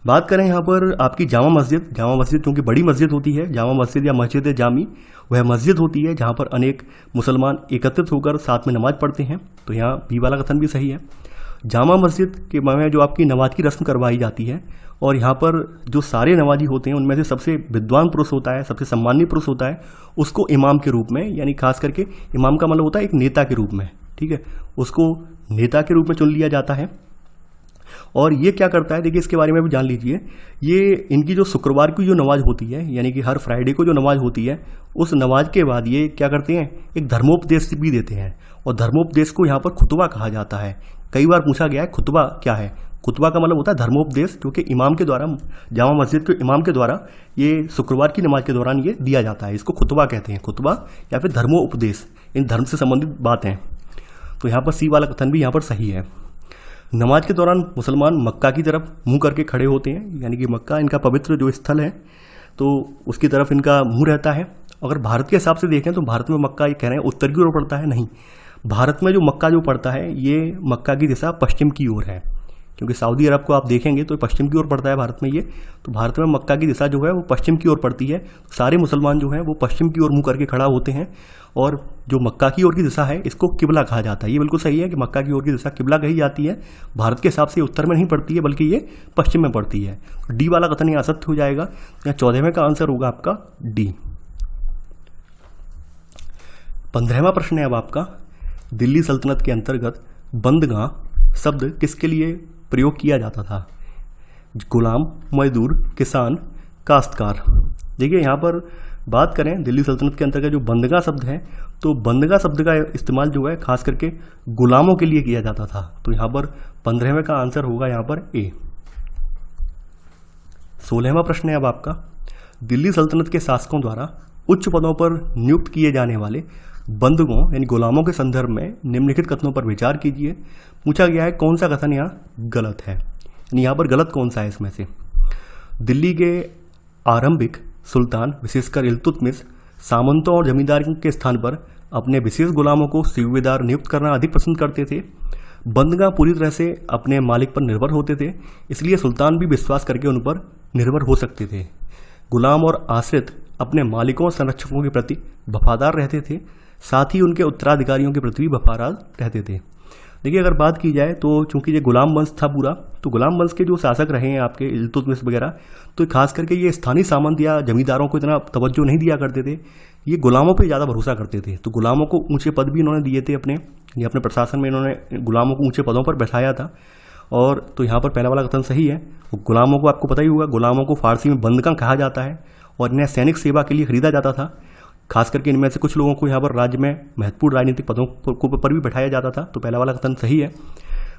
[SPEAKER 1] बात करें यहाँ पर आपकी जामा मस्जिद क्योंकि बड़ी मस्जिद होती है, जामा मस्जिद या मस्जिद जामी वह मस्जिद होती है जहाँ पर अनेक मुसलमान एकत्रित होकर साथ में नमाज पढ़ते हैं। तो यहाँ बी वाला कथन भी सही है। जामा मस्जिद के में जो आपकी नमाज की रस्म करवाई जाती है और यहाँ पर जो सारे नमाजी होते हैं उनमें से सबसे विद्वान पुरुष होता है, सबसे सम्मानीय पुरुष होता है, उसको इमाम के रूप में, यानी खास करके इमाम का मतलब होता है एक नेता के रूप में, ठीक है, उसको नेता के रूप में चुन लिया जाता है। और ये क्या करता है, देखिए इसके बारे में भी जान लीजिए। ये इनकी जो शुक्रवार की जो नमाज होती है, यानी कि हर फ्राइडे को जो नमाज होती है, उस नमाज के बाद ये क्या करते हैं, एक धर्मोपदेश भी देते हैं। और धर्मोपदेश को यहाँ पर खुतबा कहा जाता है। कई बार पूछा गया है खुतबा क्या है। खुतबा का मतलब होता है धर्मोपदेश, जो कि इमाम के द्वारा, जामा मस्जिद के इमाम के द्वारा ये शुक्रवार की नमाज के दौरान ये दिया जाता है। इसको खुतबा कहते हैं, खुतबा या फिर धर्मोपदेश, इन धर्म से संबंधित बातें। तो यहाँ पर सी वाला कथन भी यहाँ पर सही है। नमाज के दौरान मुसलमान मक्का की तरफ मुंह करके खड़े होते हैं, यानी कि मक्का इनका पवित्र जो स्थल है तो उसकी तरफ इनका मुंह रहता है। अगर भारत के हिसाब से देखें तो भारत में मक्का ये कह रहे हैं उत्तर की ओर पड़ता है, नहीं, भारत में जो मक्का जो पड़ता है ये मक्का की दिशा पश्चिम की ओर है, क्योंकि सऊदी अरब को आप देखेंगे तो पश्चिम की ओर पड़ता है भारत में ये। तो भारत में मक्का की दिशा जो है वो पश्चिम की ओर पड़ती है। सारे मुसलमान जो हैं वो पश्चिम की ओर मुंह करके खड़ा होते हैं और जो मक्का की ओर की दिशा है इसको किबला कहा जाता है। ये बिल्कुल सही है कि मक्का की ओर की दिशा किबला कही जाती है। भारत के हिसाब से उत्तर में नहीं पड़ती है बल्कि ये पश्चिम में पड़ती है। डी वाला कथन यहाँ असत्य हो जाएगा। यहाँ 14वें का आंसर होगा आपका डी। 15वां प्रश्न है अब आपका, दिल्ली सल्तनत के अंतर्गत बंदगाह शब्द किसके लिए प्रयोग किया जाता था? गुलाम, मजदूर, किसान, काश्तकार। देखिए यहाँ पर बात करें दिल्ली सल्तनत के अंतर्गत जो बंदगाह शब्द है, तो बंदगाह शब्द का इस्तेमाल जो है खास करके गुलामों के लिए किया जाता था। तो यहाँ पर 15वें का आंसर होगा यहाँ पर ए। 16वां प्रश्न है अब आपका, दिल्ली सल्तनत के शासकों द्वारा उच्च पदों पर नियुक्त किए जाने वाले बंदगों यानी गुलामों के संदर्भ में निम्नलिखित कथनों पर विचार कीजिए। पूछा गया है कौन सा कथन यहाँ गलत है, यानी यहाँ पर गलत कौन सा है इसमें से? दिल्ली के आरंभिक सुल्तान विशेषकर इल्तुतमिश सामंतों और जमींदारों के स्थान पर अपने विशेष गुलामों को सूबेदार नियुक्त करना अधिक पसंद करते थे। बंदगाह पूरी तरह से अपने मालिक पर निर्भर होते थे, इसलिए सुल्तान भी विश्वास करके उन पर निर्भर हो सकते थे। गुलाम और आश्रित अपने मालिकों और संरक्षकों के प्रति वफादार रहते थे, साथ ही उनके उत्तराधिकारियों के प्रति भी वफादार रहते थे। देखिए अगर बात की जाए तो चूंकि ये गुलाम वंश था पूरा, तो गुलाम वंश के जो शासक रहे हैं आपके इल्तुतमिश वगैरह, तो खास करके ये स्थानीय सामंत या जमींदारों को इतना तवज्जो नहीं दिया करते थे, ये गुलामों पे ज़्यादा भरोसा करते थे। तो गुलामों को ऊंचे पद भी इन्होंने दिए थे अपने प्रशासन में इन्होंने गुलामों को ऊंचे पदों पर बैठाया था। और तो यहाँ पर पहला वाला कथन सही है। गुलामों को आपको पता ही होगा, गुलामों को फारसी में बंदका कहा जाता है और इन्हें सैनिक सेवा के लिए खरीदा जाता था। खास करके इनमें से कुछ लोगों को यहाँ पर राज्य में महत्वपूर्ण राजनीतिक पदों पर भी बैठाया जाता था। तो पहला वाला कथन सही है।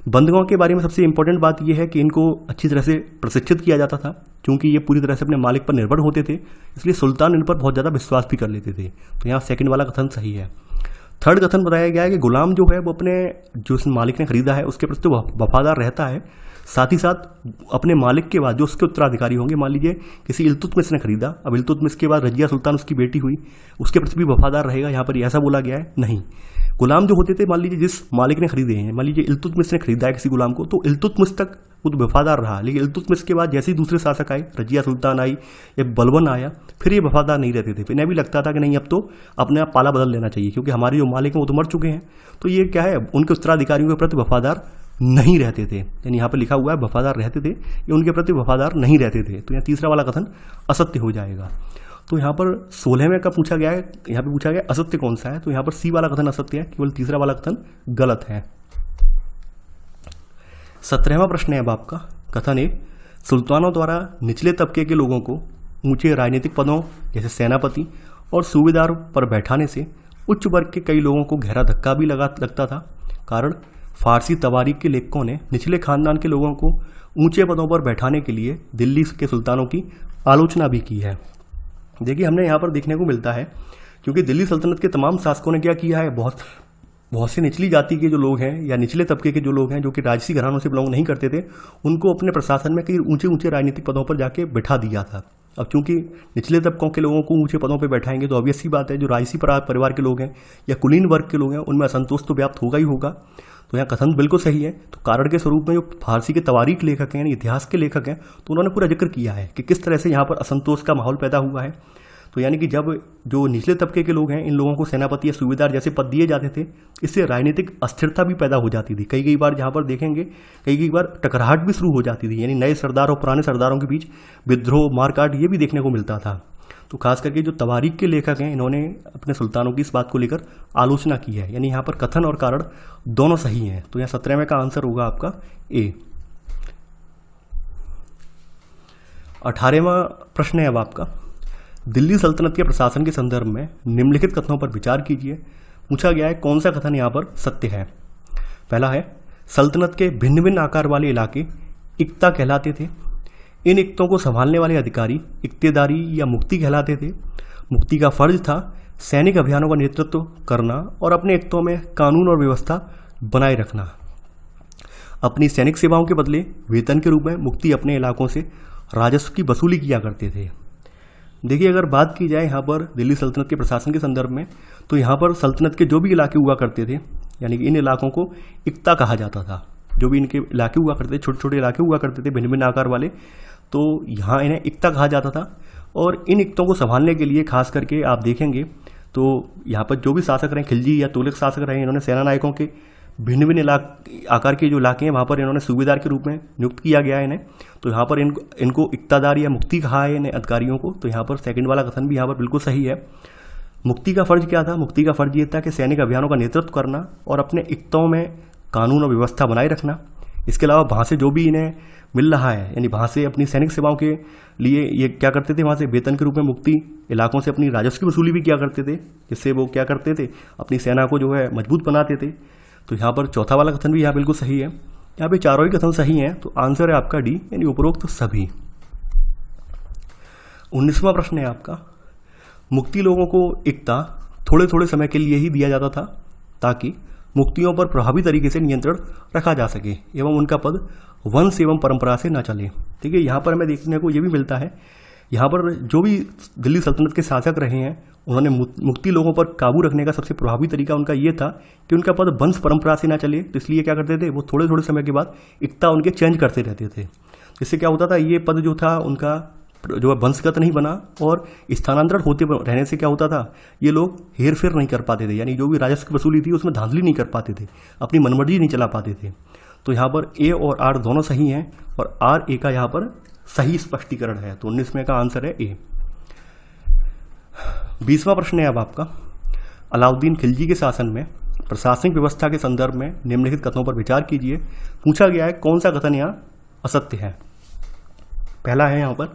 [SPEAKER 1] बंदकों के बारे में सबसे इंपॉर्टेंट बात यह है कि इनको अच्छी तरह से प्रशिक्षित किया जाता था, क्योंकि ये पूरी तरह से अपने मालिक पर निर्भर होते थे, इसलिए सुल्तान इन पर बहुत ज़्यादा विश्वास भी कर लेते थे। तो यहाँ सेकंड वाला कथन सही है। थर्ड कथन बताया गया है कि गुलाम जो है वो अपने जो उस मालिक ने खरीदा है उसके प्रति वफादार रहता है, साथ ही साथ अपने मालिक के बाद जो उसके उत्तराधिकारी होंगे, मान लीजिए किसी इल्तुतमिश ने खरीदा, अब इल्तुतमिश के बाद रजिया सुल्तान उसकी बेटी हुई, उसके प्रति भी वफादार रहेगा। यहाँ पर ऐसा बोला गया है नहीं। गुलाम जो होते थे, मान लीजिए जिस मालिक ने खरीदे हैं, मान लीजिए इल्तुतमिश ने खरीदा है किसी गुलाम को, तो इल्तुतमिश तक वो तो वफादार रहा, लेकिन इल्तुतमिश के बाद जैसे ही दूसरे शासक आए, रजिया सुल्तान आई या बलबन आया, फिर ये वफादार नहीं रहते थे। फिर इन्हें भी लगता था कि नहीं, अब तो अपने आप पाला बदल लेना चाहिए, क्योंकि हमारे जो मालिक हैं वो तो मर चुके हैं। तो ये क्या है, उनके उत्तराधिकारियों के प्रति वफादार नहीं रहते थे। यानी यहाँ पर लिखा हुआ है वफादार रहते थे, ये उनके प्रति वफादार नहीं रहते थे। तो यहाँ तीसरा वाला कथन असत्य हो जाएगा। तो यहाँ पर 16वें का पूछा गया है, यहाँ पे पूछा गया असत्य कौन सा है, तो यहाँ पर सी वाला कथन असत्य है, केवल तीसरा वाला कथन गलत है। 17वां प्रश्न है अब आपका। कथन 1, सुल्तानों द्वारा निचले तबके के लोगों को ऊंचे राजनीतिक पदों जैसे सेनापति और सूबेदार पर बैठाने से उच्च वर्ग के कई लोगों को गहरा धक्का भी लगता था। कारण फारसी तवारीख के लेखकों ने निचले खानदान के लोगों को ऊंचे पदों पर बैठाने के लिए दिल्ली के सुल्तानों की आलोचना भी की है। देखिए हमने यहाँ पर देखने को मिलता है, क्योंकि दिल्ली सल्तनत के तमाम शासकों ने क्या किया है, बहुत से निचली जाति के जो लोग हैं या निचले तबके के जो लोग हैं जो कि राजसी घरानों से बिलोंग नहीं करते थे, उनको अपने प्रशासन में कई ऊंचे ऊंचे राजनीतिक पदों पर जाके बैठा दिया था। अब चूंकि निचले तबकों के लोगों को ऊंचे पदों पर बैठाएंगे तो ऑब्वियस सी बात है, जो राजसी परिवार के लोग हैं या कुलीन वर्ग के लोग हैं उनमें असंतोष तो व्याप्त होगा ही होगा। तो यहाँ कथन बिल्कुल सही है। तो कारण के स्वरूप में जो फारसी के तवारीख लेखक हैं यानी इतिहास के लेखक हैं, तो उन्होंने पूरा जिक्र किया है कि किस तरह से यहाँ पर असंतोष का माहौल पैदा हुआ है। तो यानी कि जब जो निचले तबके के लोग हैं, इन लोगों को सेनापति या सूबेदार जैसे पद दिए जाते थे, इससे राजनीतिक अस्थिरता भी पैदा हो जाती थी। कई बार जहाँ पर देखेंगे कई बार टकराहट भी शुरू हो जाती थी, यानी नए सरदार और पुराने सरदारों के बीच विद्रोह, मारकाट ये भी देखने को मिलता था। तो खास करके जो तवारीख के लेखक हैं, इन्होंने अपने सुल्तानों की इस बात को लेकर आलोचना की है। यानी यहाँ पर कथन और कारण दोनों सही हैं। तो यहाँ 17वें का आंसर होगा आपका ए। 18वां प्रश्न है अब आपका। दिल्ली सल्तनत के प्रशासन के संदर्भ में निम्नलिखित कथनों पर विचार कीजिए। पूछा गया है कौन सा कथन यहाँ पर सत्य है। पहला है, सल्तनत के भिन्न भिन्न आकार वाले इलाके इक्ता कहलाते थे। इन इक्तों को संभालने वाले अधिकारी इक्तेदारी या मुफ्ती कहलाते थे। मुफ्ती का फर्ज था सैनिक अभियानों का नेतृत्व करना और अपने इक्तों में कानून और व्यवस्था बनाए रखना। अपनी सैनिक सेवाओं के बदले वेतन के रूप में मुफ्ती अपने इलाकों से राजस्व की वसूली किया करते थे। देखिए अगर बात की जाए यहाँ पर दिल्ली सल्तनत के प्रशासन के संदर्भ में, तो यहाँ पर सल्तनत के जो भी इलाके हुआ करते थे, यानी कि इन इलाकों को इक्ता कहा जाता था। जो भी इनके इलाके हुआ करते थे, छोटे छोटे इलाके हुआ करते थे भिन्न भिन्न आकार वाले, तो यहाँ इन्हें इक्ता कहा जाता था। और इन इक्तों को संभालने के लिए खास करके आप देखेंगे तो यहाँ पर जो भी शासक रहे, खिलजी या तुगलक शासक रहे, इन्होंने सेना नायकों के भिन्न भिन्न आकार के जो इलाके हैं वहाँ पर इन्होंने सूबेदार के रूप में नियुक्त किया गया है इन्हें। तो यहाँ पर इनको इक्तादार या मुफ्ती कहा है इन्हें अधिकारियों को। तो यहाँ पर सेकंड वाला कथन भी यहाँ पर बिल्कुल सही है। मुफ्ती का फर्ज क्या था? मुफ्ती का फर्ज ये था कि सैनिक अभियानों का नेतृत्व करना और अपने इक्तों में कानून और व्यवस्था बनाए रखना। इसके अलावा वहाँ से जो भी इन्हें मिल रहा है, यानी वहाँ से अपनी सैनिक सेवाओं के लिए ये क्या करते थे, वहाँ से वेतन के रूप में मुफ्ती इलाकों से अपनी राजस्व की वसूली भी किया करते थे, जिससे वो क्या करते थे, अपनी सेना को जो है मजबूत बनाते थे। तो यहाँ पर चौथा वाला कथन भी यहाँ बिल्कुल सही है। यहाँ पे चारों ही कथन सही हैं, तो आंसर है आपका डी, यानी उपरोक्त सभी। 19वां प्रश्न है आपका। मुक्ति लोगों को इक्ता थोड़े थोड़े समय के लिए ही दिया जाता था ताकि मुक्तियों पर प्रभावी तरीके से नियंत्रण रखा जा सके एवं उनका पद वंश एवं परंपरा से न चले। ठीक है, यहाँ पर हमें देखने को ये भी मिलता है, यहाँ पर जो भी दिल्ली सल्तनत के शासक रहे हैं उन्होंने मुक्ति लोगों पर काबू रखने का सबसे प्रभावी तरीका उनका ये था कि उनका पद वंश परंपरा से ना चले। तो इसलिए क्या करते थे, वो थोड़े थोड़े समय के बाद इक्ता उनके चेंज करते रहते थे। इससे क्या होता था, ये पद जो था उनका जो है वंशगत नहीं बना, और स्थानांतरण होते रहने से क्या होता था, ये लोग हेर फेर नहीं कर पाते थे, यानी जो भी राजस्व की वसूली थी उसमें धांधली नहीं कर पाते थे, अपनी मनमर्जी नहीं चला पाते थे। तो यहाँ पर ए और आर दोनों सही हैं, और आर ए का यहाँ पर सही स्पष्टीकरण है। तो 19 में का आंसर है ए। 20वां प्रश्न है अब आपका, अलाउद्दीन खिलजी के शासन में प्रशासनिक व्यवस्था के संदर्भ में निम्नलिखित कथनों पर विचार कीजिए। पूछा गया है कौन सा कथन यहाँ असत्य है। पहला है यहाँ पर,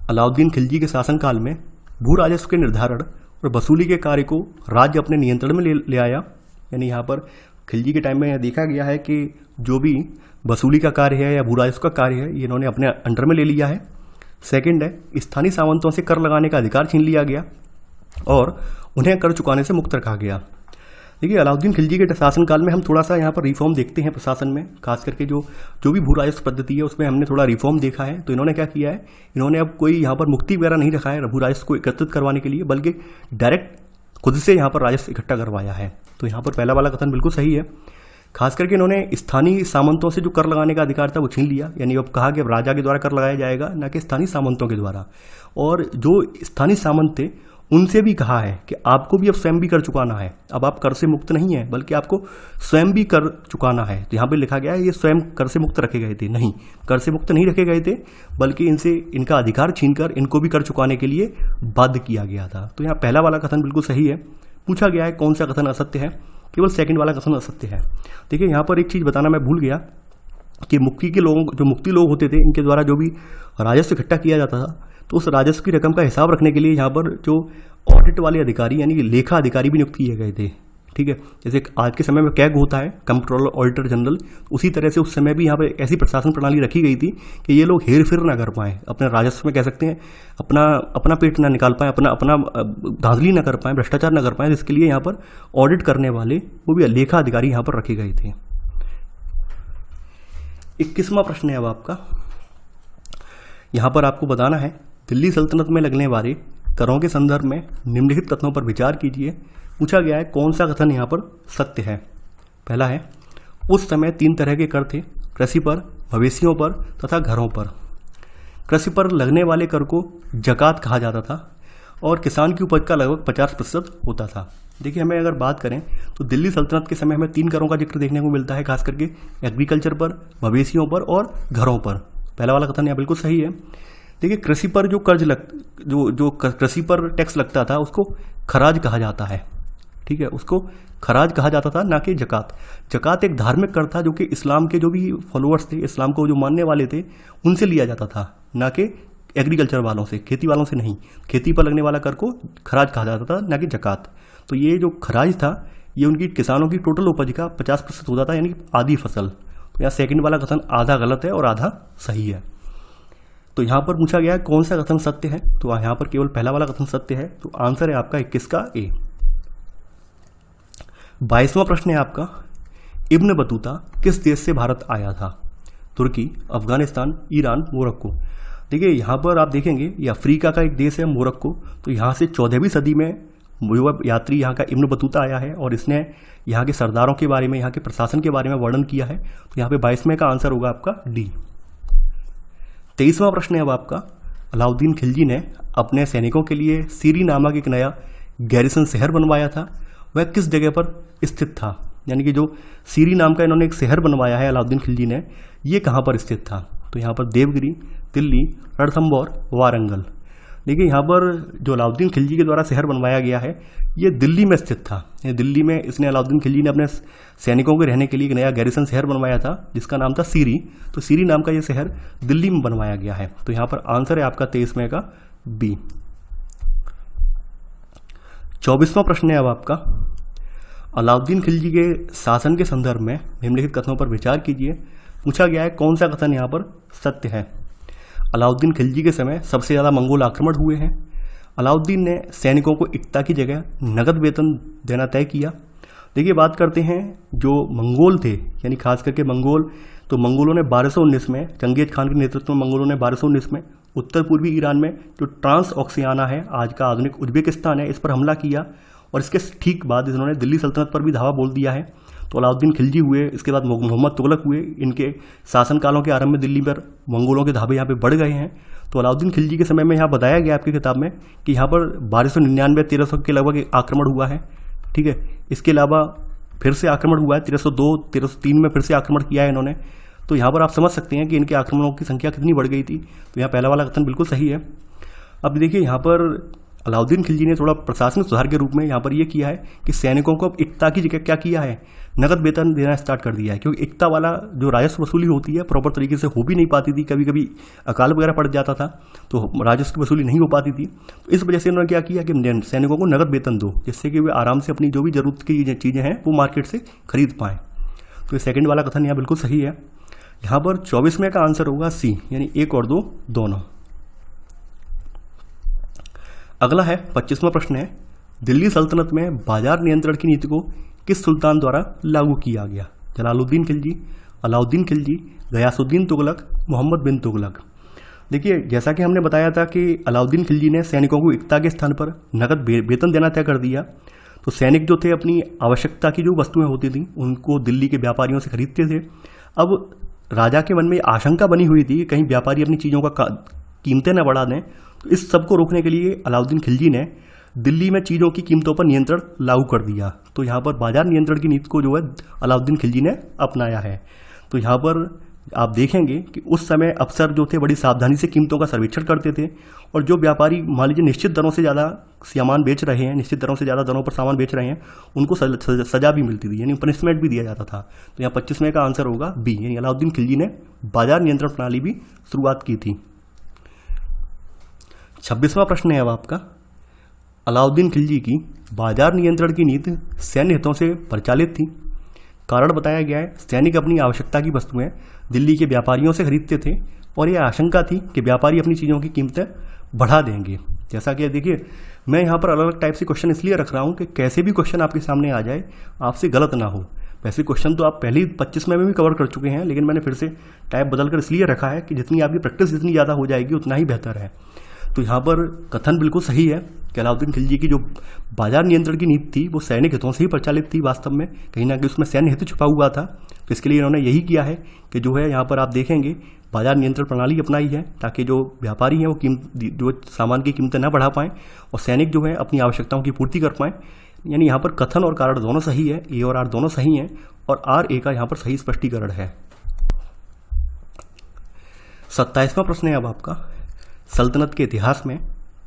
[SPEAKER 1] अलाउद्दीन खिलजी के शासनकाल में भू राजस्व के निर्धारण और वसूली के कार्य को राज्य अपने नियंत्रण में ले आया। यानी यहाँ पर खिलजी के टाइम में यह देखा गया है कि जो भी वसूली का कार्य है या भू राजस्व का कार्य है ये इन्होंने अपने अंडर में ले लिया है। सेकंड है, स्थानीय सामंतों से कर लगाने का अधिकार छीन लिया गया और उन्हें कर चुकाने से मुक्त रखा गया। देखिए, अलाउद्दीन खिलजी के शासनकाल में हम थोड़ा सा यहाँ पर रिफॉर्म देखते हैं प्रशासन में, खास करके जो भी भू राजस्व पद्धति है उसमें हमने थोड़ा रिफॉर्म देखा है। तो इन्होंने क्या किया है, इन्होंने अब कोई यहाँ पर मुक्ति वगैरह नहीं रखा है भू राजस्व को एकत्रित करवाने के लिए, बल्कि डायरेक्ट खुद से यहाँ पर राजस्व इकट्ठा करवाया है। तो यहाँ पर पहला वाला कथन बिल्कुल सही है। खास करके इन्होंने स्थानीय सामंतों से जो कर लगाने का अधिकार था वो छीन लिया, यानी अब कहा कि अब राजा के द्वारा कर लगाया जाएगा, न कि स्थानीय सामंतों के द्वारा। और जो स्थानीय सामंत थे उनसे भी कहा है कि आपको भी अब स्वयं भी कर चुकाना है। अब आप कर से मुक्त नहीं है, बल्कि आपको स्वयं भी कर चुकाना है। तो यहाँ पे लिखा गया है ये स्वयं कर से मुक्त रखे गए थे, नहीं, कर से मुक्त नहीं रखे गए थे, बल्कि इनसे इनका अधिकार छीनकर इनको भी कर चुकाने के लिए बाध्य किया गया था। तो यहाँ पहला वाला कथन बिल्कुल सही है। पूछा गया है कौन सा कथन असत्य है, केवल सेकंड वाला कथन असत्य है। देखिए, यहाँ पर एक चीज़ बताना मैं भूल गया कि जो मुक्ति लोग होते थे, इनके द्वारा जो भी राजस्व इकट्ठा किया जाता था, तो उस राजस्व की रकम का हिसाब रखने के लिए यहाँ पर जो ऑडिट वाले अधिकारी यानी कि लेखा अधिकारी भी नियुक्त किए गए थे। ठीक है, जैसे आज के समय में कैग होता है, कंट्रोलर ऑडिटर जनरल, उसी तरह से उस समय भी यहाँ पर ऐसी प्रशासन प्रणाली रखी गई थी कि ये लोग हेर फेर ना कर पाएँ, अपने राजस्व में कह सकते हैं अपना पेट ना निकाल पाएँ, अपना धांधली ना कर पाएँ, भ्रष्टाचार ना कर पाएँ। जिसके लिए यहाँ पर ऑडिट करने वाले वो भी लेखा अधिकारी यहाँ पर रखे गए थे। 21वां प्रश्न है अब आपका, यहाँ पर आपको बताना है दिल्ली सल्तनत में लगने वाले करों के संदर्भ में निम्नलिखित कथनों पर विचार कीजिए। पूछा गया है कौन सा कथन यहाँ पर सत्य है। पहला है, उस समय 3 तरह के कर थे, कृषि पर, मवेशियों पर तथा घरों पर। कृषि पर लगने वाले कर को जकात कहा जाता था और किसान की उपज का लगभग 50% होता था। देखिए, हमें अगर बात करें तो दिल्ली सल्तनत के समय हमें 3 करों का जिक्र देखने को मिलता है, खास करके एग्रीकल्चर पर, मवेशियों पर और घरों पर। पहला वाला कथन यहाँ बिल्कुल सही है। देखिए, कृषि पर जो कृषि पर टैक्स लगता था उसको खराज कहा जाता है। ठीक है, उसको खराज कहा जाता था, ना कि जकात। जकात एक धार्मिक कर था जो कि इस्लाम के जो भी फॉलोअर्स थे, इस्लाम को जो मानने वाले थे, उनसे लिया जाता था, ना कि एग्रीकल्चर वालों से, खेती वालों से नहीं। खेती पर लगने वाला कर को खराज कहा जाता था, ना कि जकात। तो ये जो खराज था ये उनकी किसानों की टोटल उपज का 50% होता था, यानी कि आधी फसल। तो यहाँ सेकंड वाला कथन आधा गलत है और आधा सही है। तो यहाँ पर पूछा गया है कौन सा कथन सत्य है, तो यहाँ पर केवल पहला वाला कथन सत्य है। तो आंसर है आपका 21 का ए। 22वां प्रश्न है आपका, इब्न बतूता किस देश से भारत आया था? तुर्की, अफगानिस्तान, ईरान, मोरक्को। देखिए, यहाँ पर आप देखेंगे ये अफ्रीका का एक देश है मोरक्को। तो यहाँ से 14वीं सदी में युवा यात्री यहाँ का इब्न बतूता आया है और इसने यहाँ के सरदारों के बारे में, यहाँ के प्रशासन के बारे में वर्णन किया है। तो यहाँ पे 22वें का आंसर होगा आपका डी। 23वां प्रश्न है अब आपका, अलाउद्दीन खिलजी ने अपने सैनिकों के लिए सीरी नामक एक नया गैरिसन शहर बनवाया था, वह किस जगह पर स्थित था? यानी कि जो सीरी नाम का इन्होंने एक शहर बनवाया है अलाउद्दीन खिलजी ने, ये कहाँ पर स्थित था? तो यहाँ पर देवगिरी, दिल्ली, रणथंभौर, वारंगल। देखिए, यहाँ पर जो अलाउद्दीन खिलजी के द्वारा शहर बनवाया गया है ये दिल्ली में स्थित था। ये दिल्ली में इसने अलाउद्दीन खिलजी ने अपने सैनिकों के रहने के लिए एक नया गैरिसन शहर बनवाया था जिसका नाम था सीरी। तो सीरी नाम का ये शहर दिल्ली में बनवाया गया है। तो यहाँ पर आंसर है आपका 23वें का बी। 24वां प्रश्न है अब आपका, अलाउद्दीन खिलजी के शासन के संदर्भ में निम्नलिखित कथनों पर विचार कीजिए। पूछा गया है कौन सा कथन यहाँ पर सत्य है। अलाउद्दीन खिलजी के समय सबसे ज़्यादा मंगोल आक्रमण हुए हैं। अलाउद्दीन ने सैनिकों को इक्ता की जगह नगद वेतन देना तय किया। देखिए, बात करते हैं जो मंगोल थे, यानी खास करके मंगोल, तो मंगोलों ने 1219 में, चंगेज खान के नेतृत्व में मंगोलों ने 1219 में उत्तर पूर्वी ईरान में जो ट्रांस ऑक्सियाना है, आज का आधुनिक उज्बेकिस्तान है, इस पर हमला किया और इसके ठीक बाद इन्होंने दिल्ली सल्तनत पर भी धावा बोल दिया है। तो अलाउद्दीन खिलजी हुए, इसके बाद मोहम्मद तुगलक हुए। इनके शासनकालों के आरंभ में दिल्ली पर मंगोलों के धाबे यहाँ पे बढ़ गए हैं। तो अलाउद्दीन खिलजी के समय में यहाँ बताया गया आपकी किताब में कि यहाँ पर 1299-1300 के लगभग आक्रमण हुआ है, ठीक है। इसके अलावा फिर से आक्रमण हुआ है 1302-1303 में, फिर से आक्रमण किया है इन्होंने। तो यहाँ पर आप समझ सकते हैं कि इनके आक्रमणों की संख्या कितनी बढ़ गई थी। तो यहाँ पहला वाला कथन बिल्कुल सही है। अब देखिए यहाँ पर अलाउद्दीन खिलजी ने थोड़ा प्रशासनिक सुधार के रूप में यहाँ पर ये किया है कि सैनिकों को अब इक्ता की जगह क्या किया है, नगद वेतन देना स्टार्ट कर दिया है। क्योंकि इक्ता वाला जो राजस्व वसूली होती है प्रॉपर तरीके से हो भी नहीं पाती थी, कभी कभी अकाल वगैरह पड़ जाता था तो राजस्व की वसूली नहीं हो पाती थी। तो इस वजह से उन्होंने क्या किया कि सैनिकों को नगद वेतन दो, जिससे कि वे आराम से अपनी जो भी जरूरत की चीज़ें हैं वो मार्केट से खरीद पाएँ। तो ये सेकेंड वाला कथन यहाँ बिल्कुल सही है। यहाँ पर 24वें का आंसर होगा सी, यानी 1 और 2 दोनों। अगला है 25वां प्रश्न है, दिल्ली सल्तनत में बाजार नियंत्रण की नीति को किस सुल्तान द्वारा लागू किया गया? जलालुद्दीन खिलजी, अलाउद्दीन खिलजी, गयासुद्दीन तुगलक, मोहम्मद बिन तुगलक। देखिए जैसा कि हमने बताया था कि अलाउद्दीन खिलजी ने सैनिकों को इक्ता के स्थान पर नगद वेतन देना तय कर दिया। तो सैनिक जो थे अपनी आवश्यकता की जो वस्तुएं होती थी उनको दिल्ली के व्यापारियों से खरीदते थे। अब राजा के मन में आशंका बनी हुई थी कि कहीं व्यापारी अपनी चीज़ों का कीमतें न बढ़ा दें। तो इस सब को रोकने के लिए अलाउद्दीन खिलजी ने दिल्ली में चीज़ों की कीमतों पर नियंत्रण लागू कर दिया। तो यहाँ पर बाजार नियंत्रण की नीति को जो है अलाउद्दीन खिलजी ने अपनाया है। तो यहाँ पर आप देखेंगे कि उस समय अफसर जो थे बड़ी सावधानी से कीमतों का सर्वेक्षण करते थे, और जो व्यापारी मान लीजिए निश्चित दरों से ज़्यादा सामान बेच रहे हैं, निश्चित दरों से ज़्यादा दरों पर सामान बेच रहे हैं, उनको सजा भी मिलती थी, यानी पनिशमेंट भी दिया जाता था। तो यहाँ 25वें का आंसर होगा बी, यानी अलाउद्दीन खिलजी ने बाजार नियंत्रण प्रणाली भी शुरुआत की थी। 26वां प्रश्न है अब आपका, अलाउद्दीन खिलजी की बाजार नियंत्रण की नीति सैन्य हितों से परिचालित थी। कारण बताया गया है, सैनिक अपनी आवश्यकता की वस्तुएं दिल्ली के व्यापारियों से खरीदते थे और यह आशंका थी कि व्यापारी अपनी चीज़ों की कीमतें बढ़ा देंगे। जैसा कि देखिए मैं यहाँ पर अलग अलग टाइप से क्वेश्चन इसलिए रख रहा हूँ कि कैसे भी क्वेश्चन आपके सामने आ जाए आपसे गलत ना हो। वैसे क्वेश्चन तो आप पहले ही 25 में भी कवर कर चुके हैं, लेकिन मैंने फिर से टाइप बदल कर इसलिए रखा है कि जितनी आपकी प्रैक्टिस जितनी ज़्यादा हो जाएगी उतना ही बेहतर है। तो यहाँ पर कथन बिल्कुल सही है कि अलाउद्दीन खिलजी की जो बाजार नियंत्रण की नीति थी वो सैनिक हितों से ही प्रचालित थी। वास्तव में कहीं ना कहीं उसमें सैन्य हित छुपा हुआ था। तो इसके लिए इन्होंने यही किया है कि जो है यहाँ पर आप देखेंगे बाजार नियंत्रण प्रणाली अपनाई है ताकि जो व्यापारी हैं वो जो सामान की कीमतें ना बढ़ा पाएँ और सैनिक जो है अपनी आवश्यकताओं की पूर्ति कर पाएँ। यानी यहाँ पर कथन और कारण दोनों सही है, ए और आर दोनों सही हैं, और आर ए का यहाँ पर सही स्पष्टीकरण है। 27वां प्रश्न है अब आपका, सल्तनत के इतिहास में